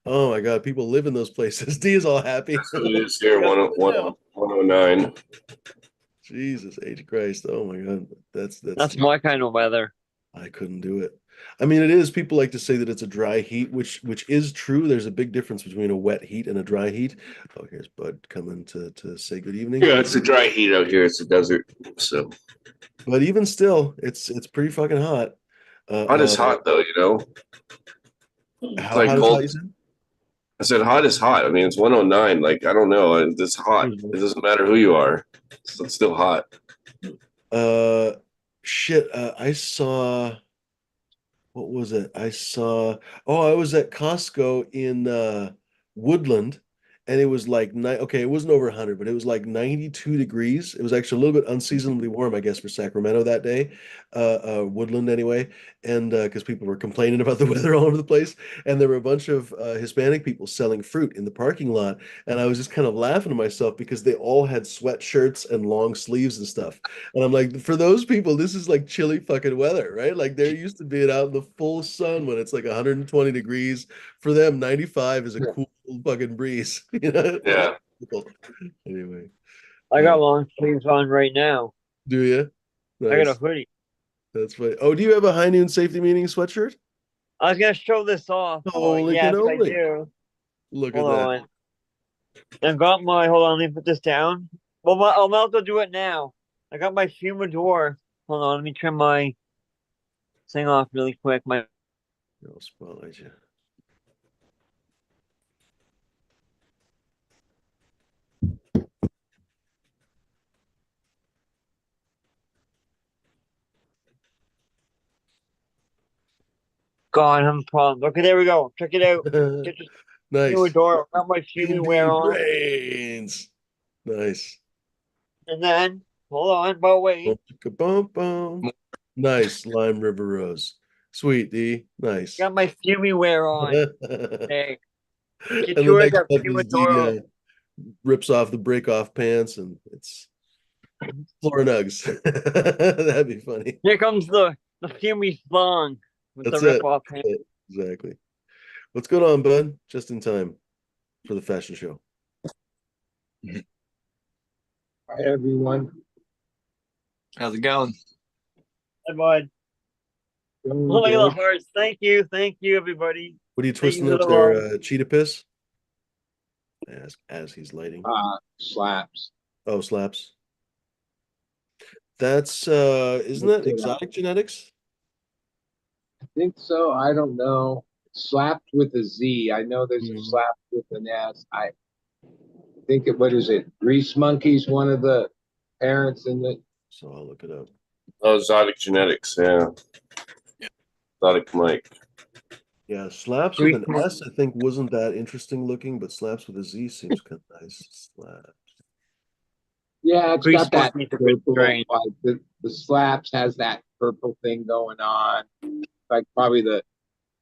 Oh my God, people live in those places. D is all happy. It is here, 109. Jesus H Christ. Oh my God. That's my kind of weather. I couldn't do it. I mean, it is. People like to say that it's a dry heat, which is true. There's a big difference between a wet heat and a dry heat. Oh, here's Bud coming to say good evening. Yeah, it's a dry heat out here. It's a desert. So, but even still, it's pretty fucking hot. Hot is Uh, hot though, you know. It's how like hot is hot, cold. you said? I said hot is hot. I mean, it's 109. Like I don't know. It's hot. Mhm. It doesn't matter who you are. It's still hot. Uh, shit. I saw. What was it? I was at Costco in Woodland, and it was like okay, it wasn't over 100, but it was like 92 degrees. It was actually a little bit unseasonably warm, I guess, for Sacramento that day, Woodland anyway, and because people were complaining about the weather all over the place, and there were a bunch of Hispanic people selling fruit in the parking lot, and I was just kind of laughing to myself because they all had sweatshirts and long sleeves and stuff. And I'm like, for those people, this is like chilly fucking weather, right? Like they're used to being out in the full sun when it's like 120 degrees. For them, 95 is a cool fucking breeze. You know? Yeah. Anyway, I uh, got long sleeves on right now. do you? I got a Nice. hoodie. That's funny. Oh, do you have a high noon safety meeting sweatshirt? I was gonna show this off. Oh Holy yes, I cannoli. do. Look at Hold that. on. I got my. Hold on. Let me put this down. Well, I'll also do it now. I got my humidor. Hold on. Let me trim my thing off really quick. My I'll spotlight you. God, I'm a problem. Okay, there we go. Check it out. Get your Nice. humidor. I got my Indy wear on, brains. Nice. and then hold on. But wait. Bum, bum. Nice. Lime River Rose. Sweet, D. Nice. Got my wear on. And Hey, get the yours next at step is humidor. the rips off the break off pants and it's floor nugs. That'd be funny. Here comes the Fumi thong with the That's rip it. off hand. Exactly. What's going on, bud? Just in time for the fashion show. Hi, everyone. How's it going? Hi, bud. Doing Oh, look at the good. hearts. Thank you, everybody. What are you Thank you twisting for up the there? love. Cheetah piss? As he's lighting. Slaps. Oh, slaps. That's isn't Look that it up. exotic genetics? I think so. I don't know. Slapped with a Z. I know there's a Mhm. slap with an S. I think what is it? Grease Monkey's one of the parents in the. So I'll look it up. Oh, exotic genetics. Yeah. Exotic Mike. Yeah, slaps with Grease an monkey. S, I think wasn't that interesting looking, but slaps with a Z seems kind of nice. Slap. Yeah, it's Grease got that monkey's a good purple. strain. Like the slaps has that purple thing going on. Like probably the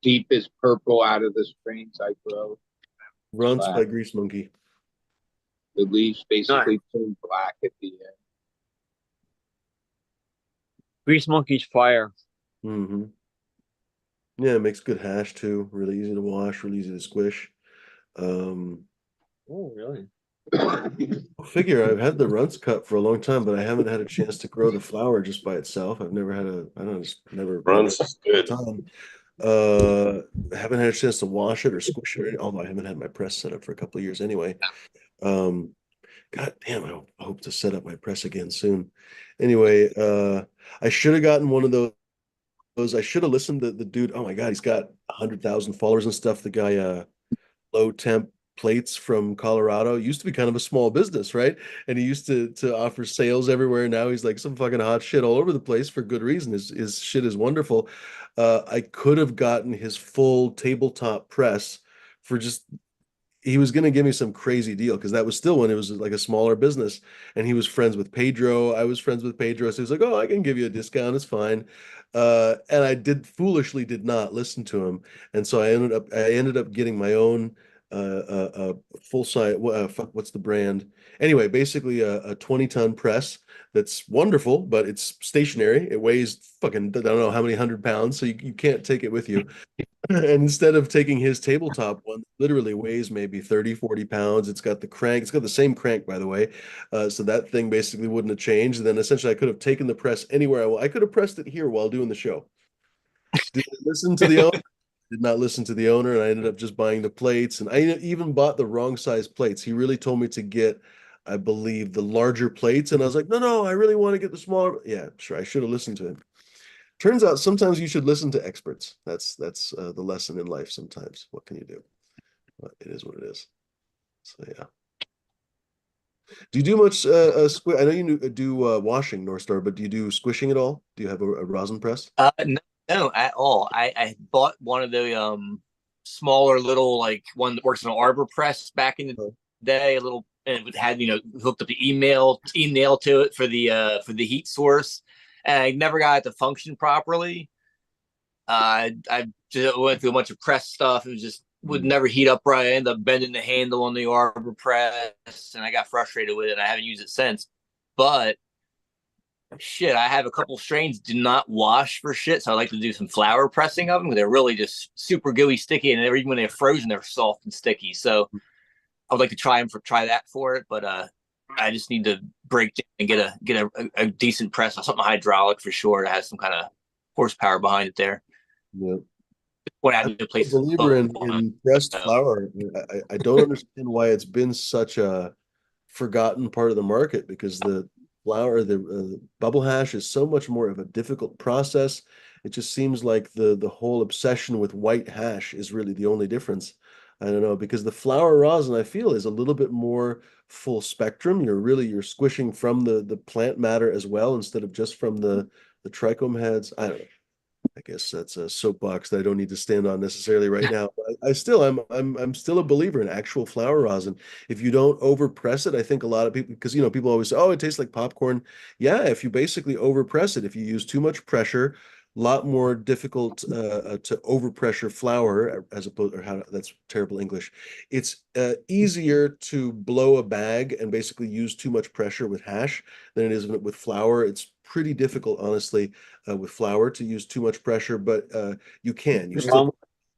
deepest purple out of the strains I grow. Runts Slap. by Grease Monkey. The leaves Nice. basically turn black at the end. Grease monkey's fire. Mm-hmm. Yeah, it makes good hash too. Really easy to wash, really easy to squish. Um, Oh, really? figure I've had the runts cut for a long time, but I haven't had a chance to grow the flower just by itself. I've never had I don't know, just never Runs is good. time. Haven't had a chance to wash it or squish it, although I haven't had my press set up for a couple of years anyway. Um, God damn, I hope to set up my press again soon. Anyway, I should have gotten one of those. I should have listened to the dude. Oh my God, he's got 100,000 followers and stuff. The guy, low temp plates from Colorado. Used to be kind of a small business, right? And he used to offer sales everywhere. Now he's like some fucking hot shit all over the place for good reason. His shit is wonderful. I could have gotten his full tabletop press for just he was going to give me some crazy deal because that was still when it was like a smaller business and he was friends with Pedro. I was friends with Pedro. So he was like, oh, I can give you a discount. It's fine. And I foolishly did not listen to him. And so I ended up getting my own full size. Fuck, what's the brand? Anyway, basically a 20-ton press that's wonderful, but it's stationary. It weighs fucking, I don't know how many 100 pounds. So you can't take it with you. And instead of taking his tabletop one, literally weighs maybe 30, 40 pounds. It's got the crank. It's got the same crank, by the way. So that thing basically wouldn't have changed. And then essentially I could have taken the press anywhere I want. I could have pressed it here while doing the show. Did I listen to the owner? Did not listen to the owner. And I ended up just buying the plates. And I even bought the wrong size plates. He really told me to get, I believe, the larger plates. And I was like, no, I really want to get the smaller. Yeah, sure. I should have listened to him. Turns out sometimes you should listen to experts. That's the lesson in life sometimes. What can you do? But it is what it is. So yeah. Do you do much I know you do washing, North Star, but do you do squishing at all? Do you have a rosin press? No, no, at all. I bought one of the smaller little like one that works in an arbor press back in the Oh, day, a little, and it had hooked up the email to it for the heat source, and I never got it to function properly. I just went through a bunch of press stuff. It was just would never heat up right. I ended up bending the handle on the arbor press, and I got frustrated with it. I haven't used it since, but shit, I have a couple strains do not wash for shit, so I like to do some flower pressing of them. They're really just super gooey, sticky, and even when they're frozen, they're soft and sticky. So I would like to try that for it, but I just need to break down and get a decent press, something hydraulic for sure, that has some kind of horsepower behind it there. yeah. When I I'm have to a place believer in pressed flour. I don't understand why it's been such a forgotten part of the market because the flour, the bubble hash is so much more of a difficult process. It just seems like the whole obsession with white hash is really the only difference. I don't know because the flour rosin I feel is a little bit more full spectrum. You're squishing from the plant matter as well instead of just from the trichome heads. I don't know. I guess that's a soapbox that I don't need to stand on necessarily right now. But I'm still a believer in actual flour rosin. If you don't over press it, I think a lot of people because people always say, oh, it tastes like popcorn. Yeah, if you basically over press it, if you use too much pressure, a lot more difficult to overpressure flour as opposed or how that's terrible English. It's easier to blow a bag and basically use too much pressure with hash than it is with flour. It's pretty difficult, honestly, with flour to use too much pressure, but you can. You Your still mom,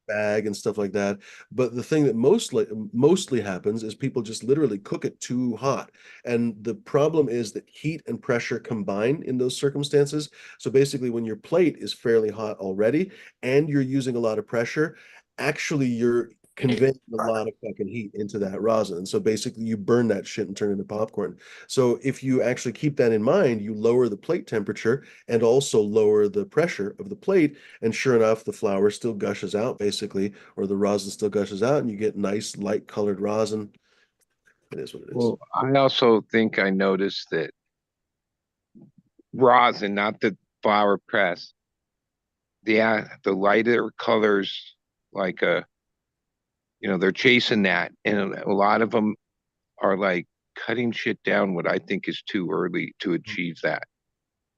bag and stuff like that. But the thing that mostly happens is people just literally cook it too hot. And the problem is that heat and pressure combine in those circumstances. So basically, when your plate is fairly hot already and you're using a lot of pressure, actually you're conveying a lot of fucking heat into that rosin. And so basically you burn that shit and turn it into popcorn. So if you actually keep that in mind, you lower the plate temperature and also lower the pressure of the plate, and sure enough, the flour still gushes out basically, or the rosin still gushes out, and you get nice light colored rosin. It is what it is. Well, I also think I noticed that rosin, not the flower press, the lighter colors, like they're chasing that, and a lot of them are like cutting shit down what I think is too early to achieve that.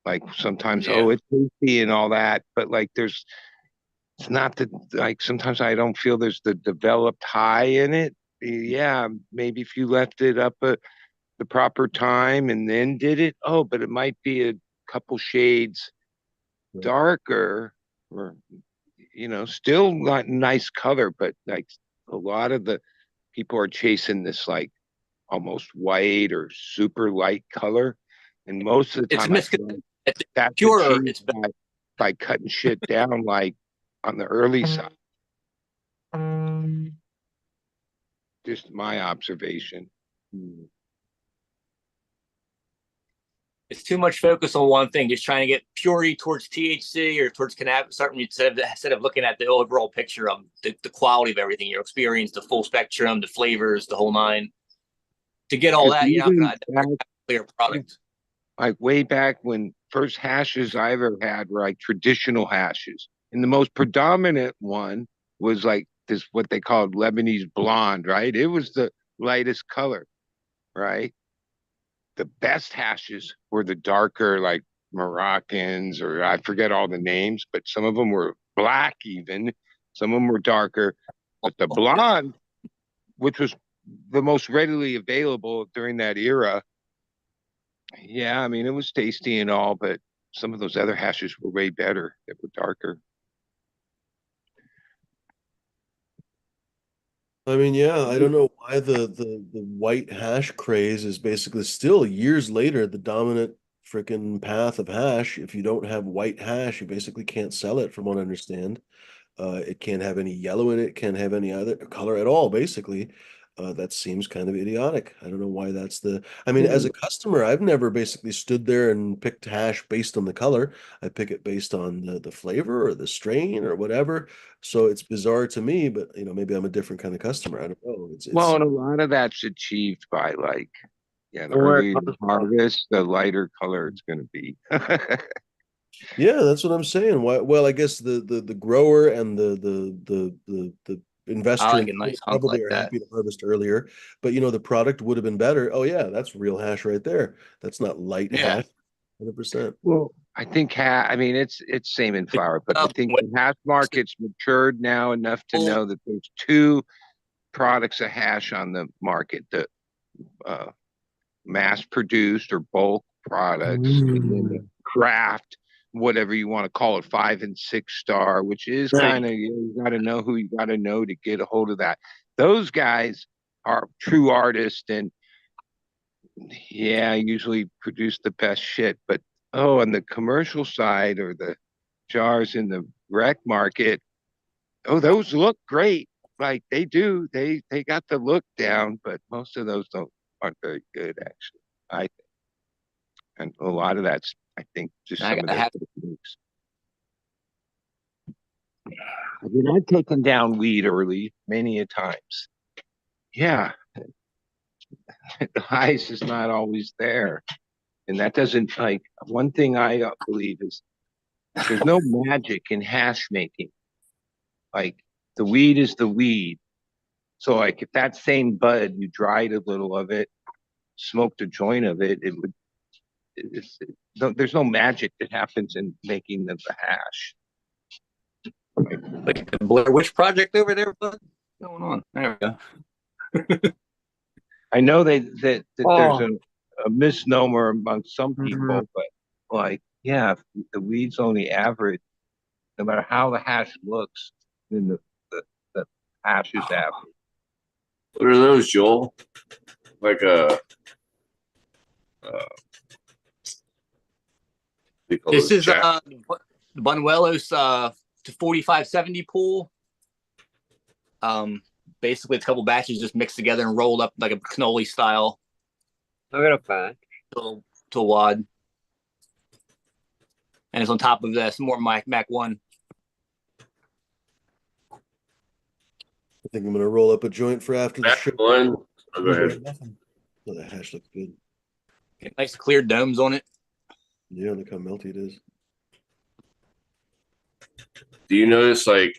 Like sometimes, Yeah. oh, it's tasty and all that, but like it's not the like sometimes I don't feel there's the developed high in it. Yeah, maybe if you left it up at the proper time and then did it, oh, but it might be a couple shades Right. darker or still not nice color, but like a lot of the people are chasing this like almost white or super light color. And most of the It's a time I feel misconception. like It's that's purer. achieved It's better. by cutting shit down like on the early side. Just my observation. Hmm. It's too much focus on one thing, just trying to get purity towards THC or towards cannabis, certain instead of looking at the overall picture of the quality of everything, your experience, the full spectrum, the flavors, the whole nine. To get all Because that, even got a clear product. like way back when first hashes I ever had were like traditional hashes. And the most predominant one was like this, what they called Lebanese blonde, right? It was the lightest color, right? The best hashes were the darker, like Moroccans, or I forget all the names, but some of them were black even. Some of them were darker. But the blonde, which was the most readily available during that era, yeah, I mean, it was tasty and all, but some of those other hashes were way better that were darker. I mean, yeah, I don't know why the white hash craze is basically still years later the dominant freaking path of hash. If you don't have white hash, you basically can't sell it, from what I understand. It can't have any yellow in it, can't have any other color at all, basically. That seems kind of idiotic. I don't know why that's I mean, as a customer, I've never basically stood there and picked hash based on the color. I pick it based on the flavor or the strain or whatever. So it's bizarre to me, but maybe I'm a different kind of customer. I don't know. Well, and a lot of that's achieved by like, yeah, the Where it earlier comes you from. harvest, the lighter color it's going to be. Yeah, that's what I'm saying. Why, well, I guess the grower and the I investor like a nice hunk probably like are that. happy to harvest earlier, but the product would have been better. Oh yeah, that's real hash right there. That's not light Yeah. hash, 100%. Well, I think I mean it's same in flour, but I think What- the hash market's matured now enough to know that there's two products of hash on the market: the uh, mass produced or bulk products, and then the craft, whatever you want to call it, 5 and 6 star, which is Right. kind of, you got to know who you got to know to get a hold of that. Those guys are true artists, and yeah, usually produce the best shit. But oh, on the commercial side or the jars in the rec market, oh, those look great. Like they do, they got the look down, but most of those aren't very good actually. I And a lot of that's, I think, just I some got of a their hat. techniques. I mean, I've taken down weed early many a times. Yeah, the highs is not always there. And that doesn't, like, one thing I believe is there's no magic in hash making. Like, the weed is the weed. So, like, if that same bud, you dried a little of it, smoked a joint of it, it would, there's no magic that happens in making the hash. Like the Blair Witch Project over there, bud. What's going on? There we go. I know that there's Oh. a misnomer among some Mhm. people, but like, yeah, if the weed's only average, no matter how the hash looks, then the hash is average. What are those, Joel? Like they call This those is jack. the Bunuelos to 4570 pool. Basically it's a couple batches just mixed together and rolled up like a cannoli style I got a fact. to a wad. And it's on top of this more Mac 1. I think I'm gonna roll up a joint for after the Back show. one. Oh, go ahead. Oh, that hash looks good. Get nice clear domes on it. Yeah, look how melty it is. Do you notice like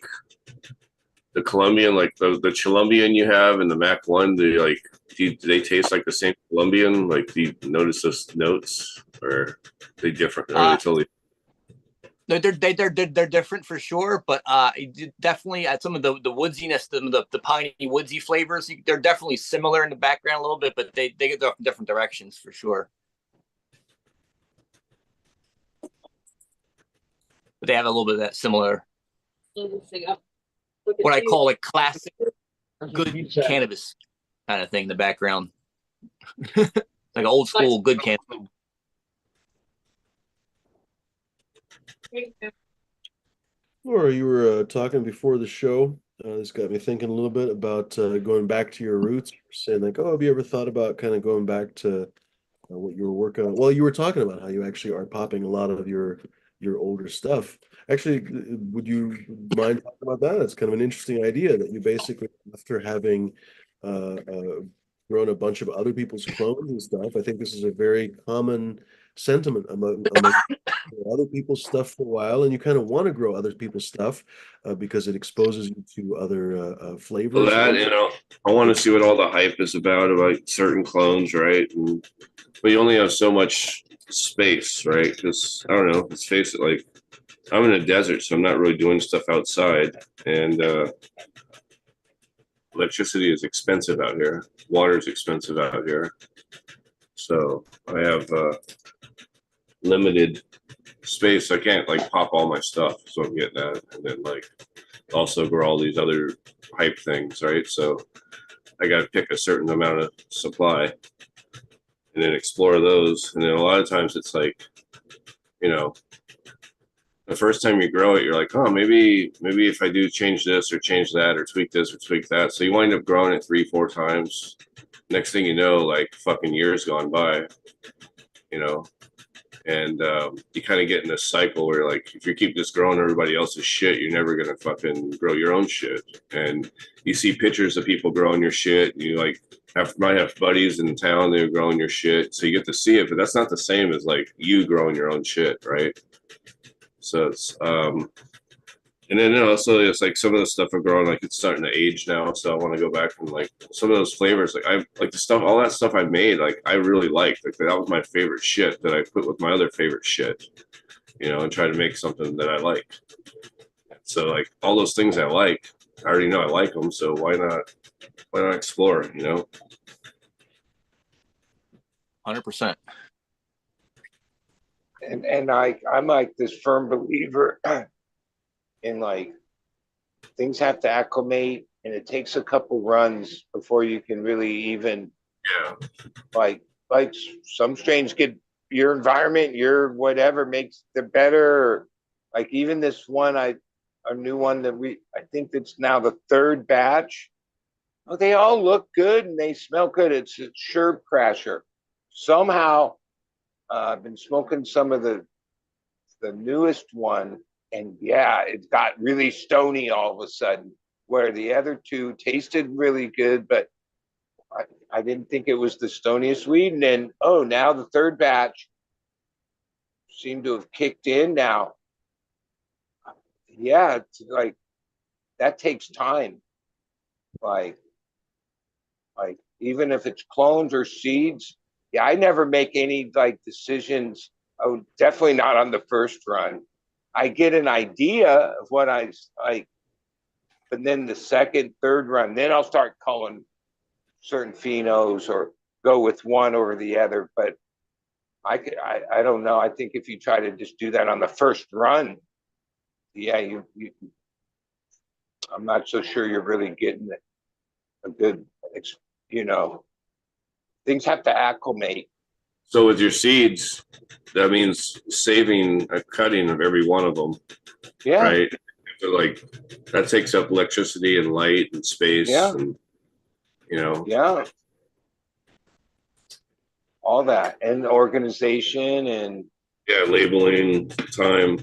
the Colombian, like the Colombian you have and the Mac one? Do they taste like the same Colombian? Like, do you notice those notes, or are they different? Or are they totally? They're different for sure, but definitely at some of the woodsiness, the piney woodsy flavors, they're definitely similar in the background a little bit, but they get different directions for sure. But they have a little bit of that similar, what I call like classic good cannabis kind of thing in the background, like an old school good cannabis. Laura, you were talking before the show. This got me thinking a little bit about going back to your roots. You were saying like, oh, have you ever thought about kind of going back to what you were working on? Well, you were talking about how you actually are popping a lot of your older stuff. Actually, would you mind talking about that? It's kind of an interesting idea that you basically, after having grown a bunch of other people's clones and stuff, I think this is a very common sentiment among other people's stuff for a while, and you kind of want to grow other people's stuff because it exposes you to other Well, flavors. that, I want to see what all the hype is about certain clones, right? But you only have so much space, right? Because I don't know. Let's face it, like I'm in a desert, so I'm not really doing stuff outside, and electricity is expensive out here. Water is expensive out here, so I have limited space. I can't like pop all my stuff, so I'm getting that, and then like also grow all these other hype things, right? So I got to pick a certain amount of supply and then explore those. And then a lot of times it's like, you know, The first time you grow it, you're like, oh, maybe if I do change this or change that or tweak this or tweak that. So you wind up growing it 3-4 times. Next thing you know, like fucking years gone by, you know, and you kind of get in this cycle where like if you keep just growing everybody else's shit, you're never gonna fucking grow your own shit. And you see pictures of people growing your shit, and you like might have buddies in town that are growing your shit, so you get to see it, but that's not the same as like you growing your own shit, right? So it's and then also it's like some of the stuff I've grown, like it's starting to age now, so I want to go back and like some of those flavors, like I like the stuff, all that stuff I made, like I really liked. Like that was my favorite shit that I put with my other favorite shit, you know, and try to make something that I like. So like all those things I like, I already know I like them, so why not explore, you know? 100%. And I'm like this firm believer in like things have to acclimate, and it takes a couple runs before you can really even Yeah. like some strains get your environment, your whatever makes the better. Like even this one, a new one that I think that's now the third batch. Oh, they all look good and they smell good. It's a Sherb Crasher. Somehow, I've been smoking some of the newest one, and yeah, it got really stony all of a sudden. Where the other two tasted really good, but I didn't think it was the stoniest weed. And then, oh, now the third batch seemed to have kicked in now. Yeah, it's like that takes time. Like, even if it's clones or seeds, yeah, I never make any like decisions. Oh, definitely not on the first run. I get an idea of what I like, but then the second, third run, then I'll start calling certain phenos or go with one over the other. But I don't know. I think if you try to just do that on the first run, yeah, I'm not so sure you're really getting a good, you know, things have to acclimate. So with your seeds, that means saving a cutting of every one of them, Yeah, right? So like that takes up electricity and light and space, yeah, and you know, yeah, all that, and organization, yeah, labeling, time.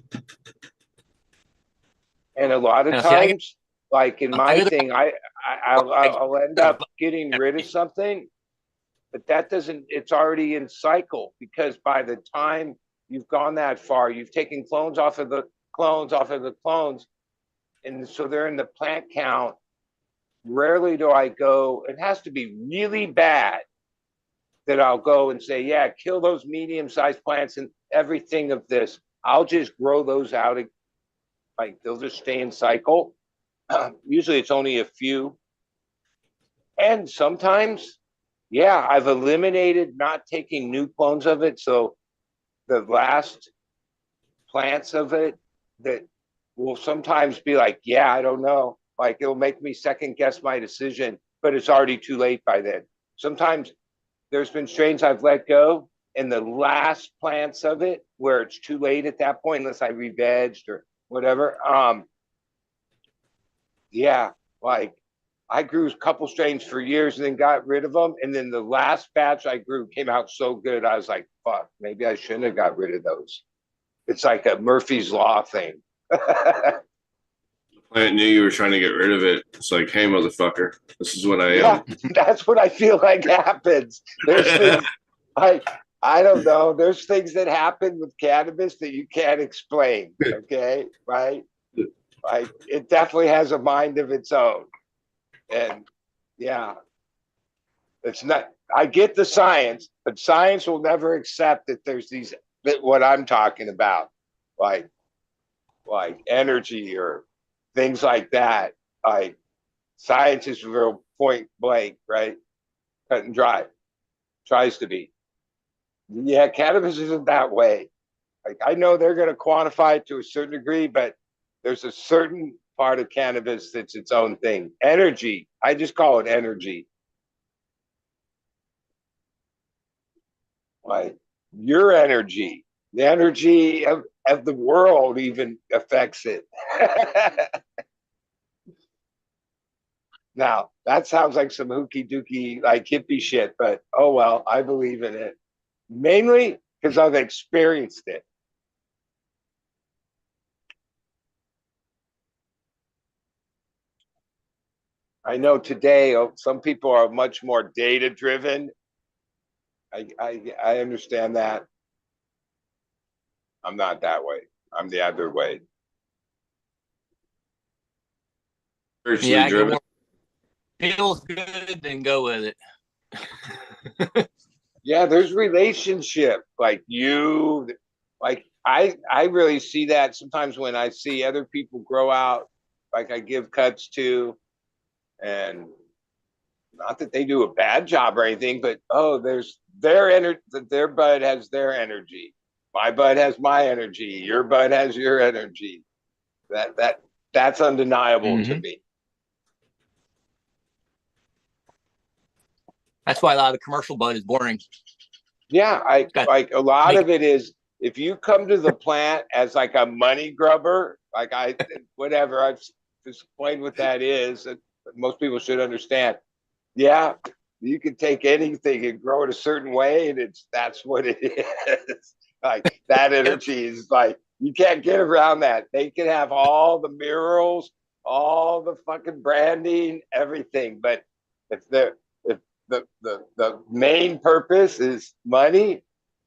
and a lot of Now, see, times, like in I my got thing, I'll end up getting rid of something, but that doesn't. It's already in cycle, because by the time you've gone that far, you've taken clones off of the clones off of the clones, and so they're in the plant count. Rarely do I go. It has to be really bad that I'll go and say, yeah, kill those medium-sized plants and everything of this. I'll just grow those out. Like they'll just stay in cycle. Usually it's only a few. And sometimes, yeah, I've eliminated not taking new clones of it. So the last plants of it that will sometimes be like, yeah, I don't know. Like it'll make me second guess my decision, but it's already too late by then. Sometimes there's been strains I've let go in the last plants of it where it's too late at that point, unless I re-vegged or whatever. Yeah, like I grew a couple strains for years and then got rid of them. And then the last batch I grew came out so good, I was like, fuck, maybe I shouldn't have got rid of those. It's like a Murphy's Law thing. Plant knew you were trying to get rid of it. It's like, hey, motherfucker, this is what I Yeah, am. that's what I feel like happens. There's things like, I don't know. There's things that happen with cannabis that you can't explain. Okay, right? Like it definitely has a mind of its own, and yeah, it's not. I get the science, but science will never accept that there's these that what I'm talking about, like energy or things like that. Like science is real point blank, right? Cut and dry. Tries to be. Yeah, cannabis isn't that way. Like I know they're going to quantify it to a certain degree, but there's a certain part of cannabis that's its own thing. Energy. I just call it energy. Like your energy. The energy of the world even affects it. Now, that sounds like some hooky dooky, like hippie shit, but oh well, I believe in it. Mainly because I've experienced it. I know today some people are much more data driven. I understand that. I'm not that way. I'm the other way. Spiritually Yeah, I go driven. more feels good, then go with it. Yeah, there's relationship. I really see that sometimes when I see other people grow out, like I give cuts to, and not that they do a bad job or anything, but there's their energy. Their bud has their energy. My bud has my energy. Your bud has your energy. That's undeniable to Mm-hmm. me. That's why a lot of the commercial bud is boring. Yeah, I Got like a lot make of it is if you come to the plant as like a money grubber, whatever, I've explained what that is. Most people should understand. Yeah, you can take anything and grow it a certain way, and that's what it is. Like that Yep. energy is like you can't get around that. They can have all the murals, all the fucking branding, everything, but if the main purpose is money,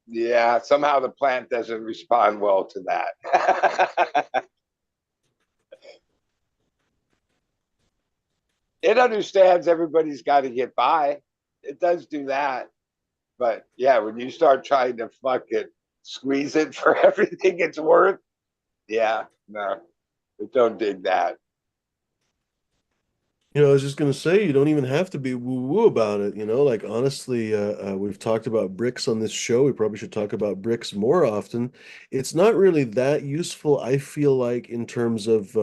yeah, somehow the plant doesn't respond well to that. It understands everybody's got to get by. It does do that. But yeah, when you start trying to fucking squeeze it for everything it's worth, yeah, no, don't dig that. I was just gonna say you don't even have to be woo-woo about it, like honestly, we've talked about bricks on this show. We probably should talk about bricks more often. It's not really that useful, I feel like, in terms of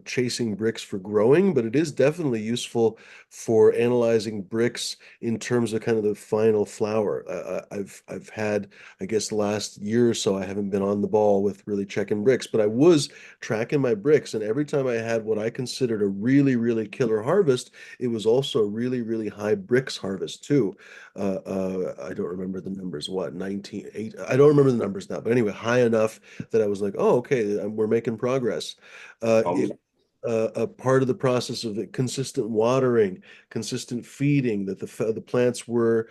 chasing bricks for growing, but it is definitely useful for analyzing bricks in terms of kind of the final flower. I've had, I guess, the last year or so, I haven't been on the ball with really checking bricks, but I was tracking my bricks, and every time I had what I considered a really, really killer harvest, it was also a really, really high bricks harvest too. I don't remember the numbers, what, 19, 8, I don't remember the numbers now, but anyway, high enough that I was like, oh, okay, we're making progress. Um, It a part of the process of it, consistent watering, consistent feeding, that the plants were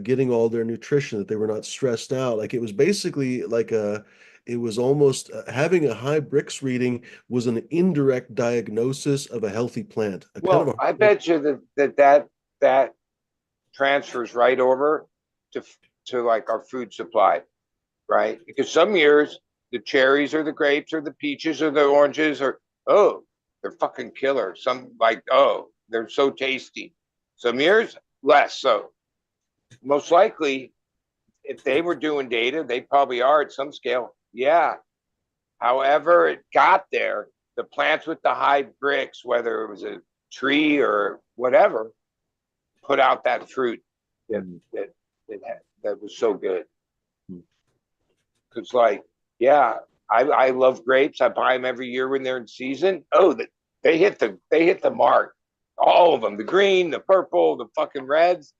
getting all their nutrition, that they were not stressed out. Like it was basically like it was almost having a high bricks reading was an indirect diagnosis of a healthy plant, a kind of Well, I bet you that transfers right over to like our food supply, right? Because some years the cherries or the grapes or the peaches or the oranges are they're fucking killer. Some like they're so tasty. Some years less so. Most likely, if they were doing data, they probably are at some scale. Yeah. However, it got there. The plants with the high bricks, whether it was a tree or whatever, put out that fruit that that was so good. Because yeah, I love grapes. I buy them every year when they're in season. They hit the mark. All of them, the green, the purple, the fucking reds.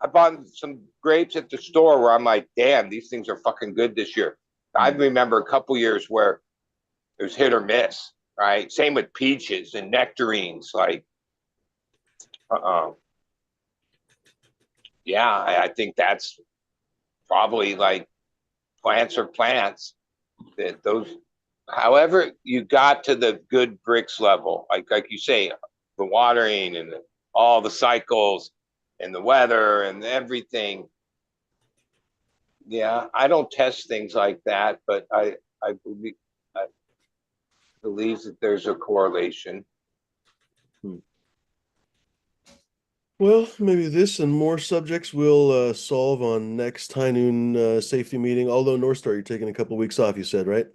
I bought some grapes at the store where I'm like, damn, these things are fucking good this year. I remember a couple years where it was hit or miss, right? Same with peaches and nectarines. Uh, yeah, I think that's probably like plants are plants. That those, however, you got to the good bricks level, like you say, the watering and all the cycles and the weather and everything. Yeah, I don't test things like that, but I believe that there's a correlation. Well, maybe this and more subjects we'll solve on next high noon safety meeting. Although North Star, you're taking a couple of weeks off, you said, right?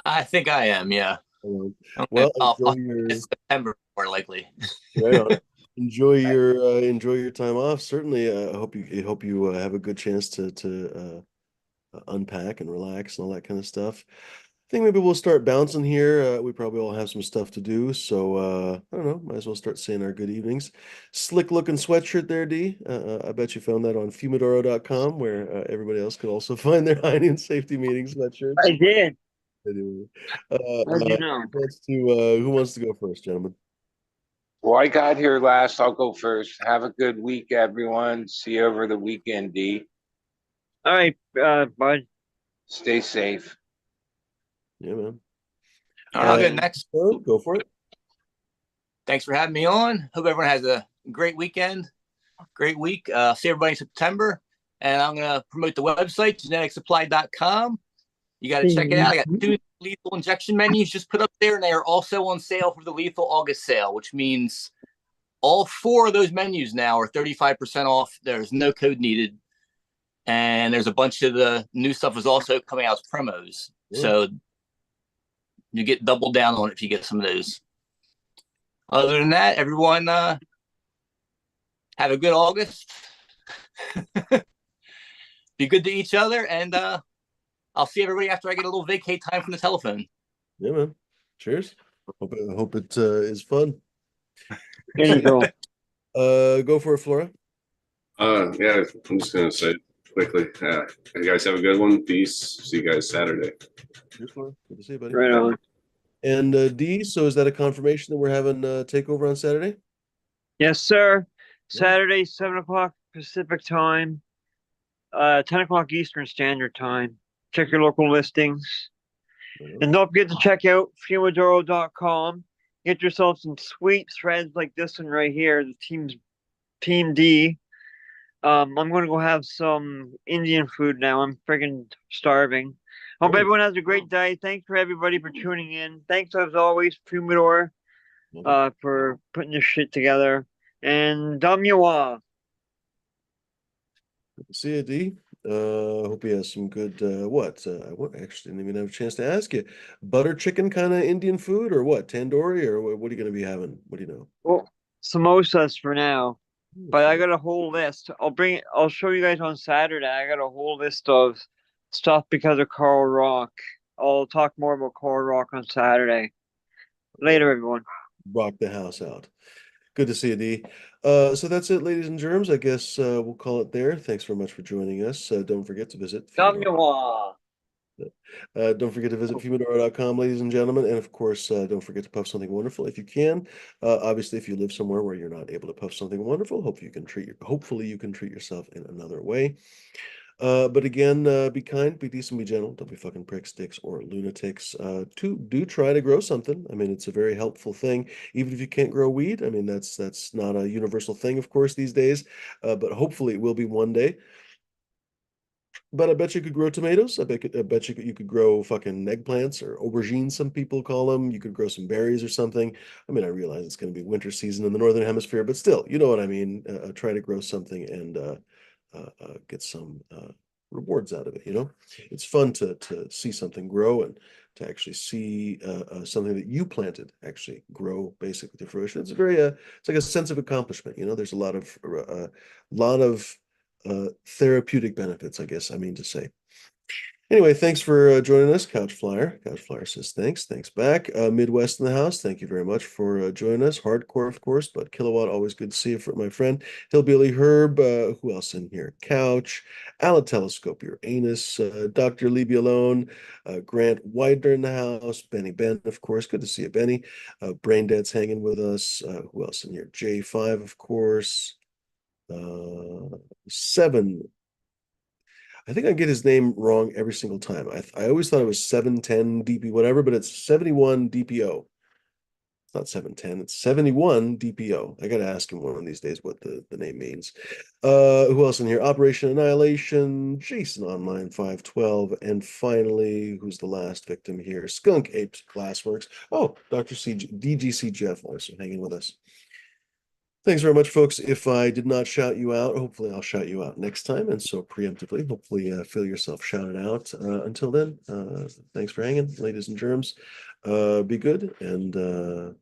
I think I am. Yeah. Well, I'll enjoy your September more likely. right on. Enjoy your time off. Certainly, I hope you have a good chance to unpack and relax and all that kind of stuff. I think maybe we'll start bouncing here. We probably all have some stuff to do, so I don't know. Might as well start saying our good evenings. Slick looking sweatshirt there, D. I bet you found that on Fumidoro.com, where everybody else could also find their hygiene and safety meeting sweatshirts. I did. Anyway, How'd you know? who wants to go first, gentlemen? Well, I got here last. I'll go first. Have a good week, everyone. See you over the weekend, D. All right, bud. Stay safe. Yeah, man. All right, I'll go next. Go for it. Thanks for having me on. Hope everyone has a great weekend, great week. See everybody in September. And I'm going to promote the website, geneticsupply.com. You got to check it out. I got 2 lethal injection menus just put up there, and they are also on sale for the lethal August sale, which means all 4 of those menus now are 35% off. There's no code needed. And there's a bunch of the new stuff is also coming out as promos. So you get double down on it if you get some of those. Other than that, everyone have a good August. Be good to each other, and I'll see everybody after I get a little vacay time from the telephone. Yeah, man. Cheers. Hope it is fun. There you go. Go for it, Flora. Yeah, I'm just gonna say quickly. You guys have a good one. Peace. See you guys Saturday. Cheers, Flora. Good to see you, buddy. Right on. And D, so is that a confirmation that we're having a takeover on Saturday? Yes, sir. Saturday, 7 o'clock Pacific time, 10 o'clock Eastern Standard Time. Check your local listings. And don't forget to check out Fumidoro.com. Get yourself some sweet threads like this one right here, the Team D. I'm going to go have some Indian food now. I'm friggin' starving. Hope everyone has a great day. Thanks for everybody for tuning in. Thanks as always, Fumidor, for putting this shit together. And Damyawa. See you, D. Hope you have some good what? I actually didn't even have a chance to ask you. Butter chicken kind of Indian food or what? Tandoori or what are you going to be having? What do you know? Well, samosas for now. But I got a whole list. I'll show you guys on Saturday. I got a whole list of stuff because of Coral Rock. I'll talk more about Coral Rock on Saturday. Later, everyone. Rock the house out. Good to see you, D. So that's it, ladies and germs. I guess we'll call it there. Thanks very much for joining us. Don't forget to visit Damyawa. Don't forget to visit Fumidoro.com, ladies and gentlemen. And of course, don't forget to puff something wonderful if you can. Obviously, if you live somewhere where you're not able to puff something wonderful, hopefully you can treat yourself in another way. But again, be kind, be decent, be gentle. Don't be fucking pricks, dicks, or lunatics. Do try to grow something. I mean, it's a very helpful thing. Even if you can't grow weed, I mean, that's not a universal thing, of course, these days. But hopefully it will be one day. But I bet you could grow tomatoes. I bet you could grow fucking eggplants or aubergines, some people call them. You could grow some berries or something. I mean, I realize it's going to be winter season in the northern hemisphere, but still, you know what I mean. Try to grow something and get some rewards out of it. You know, it's fun to see something grow and to actually see something that you planted actually grow basically to fruition. It's it's like a sense of accomplishment. You know, there's a lot of therapeutic benefits, I guess I mean to say. Anyway, thanks for joining us, Couch Flyer. Couch Flyer says thanks. Thanks back. Midwest in the house, thank you very much for joining us. Hardcore, of course, but Kilowatt, always good to see you, for my friend. Hillbilly Herb, who else in here? Couch, Ala Telescope, your anus, Dr. Leave Me Alone, Grant Widener in the house, Benny Ben, of course. Good to see you, Benny. Brain Dead's hanging with us. Who else in here? J5, of course. 7. I think I get his name wrong every single time. I always thought it was 710 DP whatever, but it's 71 DPO. It's not 710, it's 71 DPO. I gotta ask him one of these days what the name means. Who else in here? Operation Annihilation, Jason Online 512, and finally, who's the last victim here? Skunk Apes Glassworks. Oh, Dr. DGC Jeff also hanging with us. Thanks very much, folks. If I did not shout you out, hopefully I'll shout you out next time. And so preemptively, hopefully feel yourself shouted out. Until then, thanks for hanging, ladies and germs. Be good and